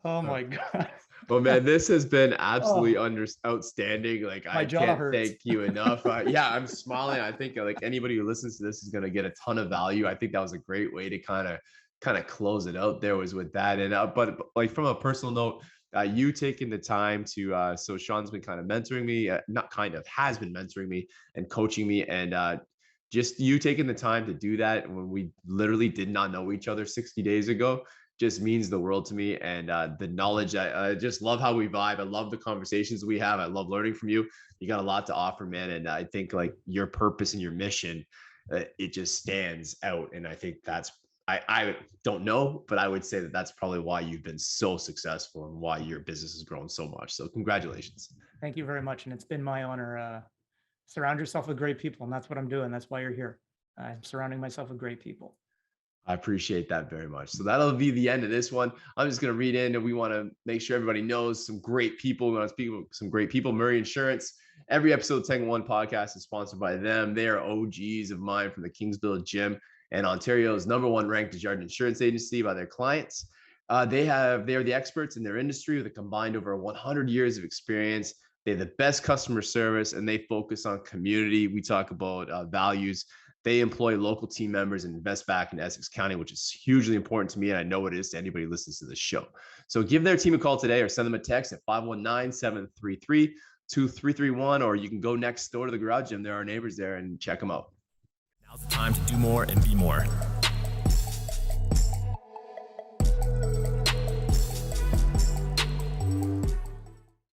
Oh my God. Well, man, this has been absolutely outstanding. Like, My I jaw can't hurts. thank you enough. Yeah, I'm smiling. I think like anybody who listens to this is going to get a ton of value. I think that was a great way to kind of close it out there, was with that. And but like, from a personal note, you taking the time to so Sean's been kind of mentoring me, has been mentoring me and coaching me, and just you taking the time to do that when we literally did not know each other 60 days ago just means the world to me. And the knowledge, I just love how we vibe. I love the conversations we have. I love learning from you. You got a lot to offer, man. And I think like your purpose and your mission, it just stands out. And I think I don't know, but I would say that's probably why you've been so successful and why your business has grown so much. So congratulations. Thank you very much. And it's been my honor. Surround yourself with great people. And that's what I'm doing. That's why you're here. I'm surrounding myself with great people. I appreciate that very much. So that'll be the end of this one. I'm just going to read in, and we want to make sure everybody knows some great people. We want to speak with some great people. Murray Insurance. Every episode of Tango One podcast is sponsored by them. They are OGs of mine from the Kingsville Gym and Ontario's #1 ranked Desjardins insurance agency by their clients. They are the experts in their industry with a combined over 100 years of experience. They have the best customer service, and they focus on community. We talk about values. They employ local team members and invest back in Essex County, which is hugely important to me. And I know it is to anybody who listens to this show. So give their team a call today or send them a text at 519-733-2331, or you can go next door to the garage gym. There are neighbors there, and check them out. Now's the time to do more and be more.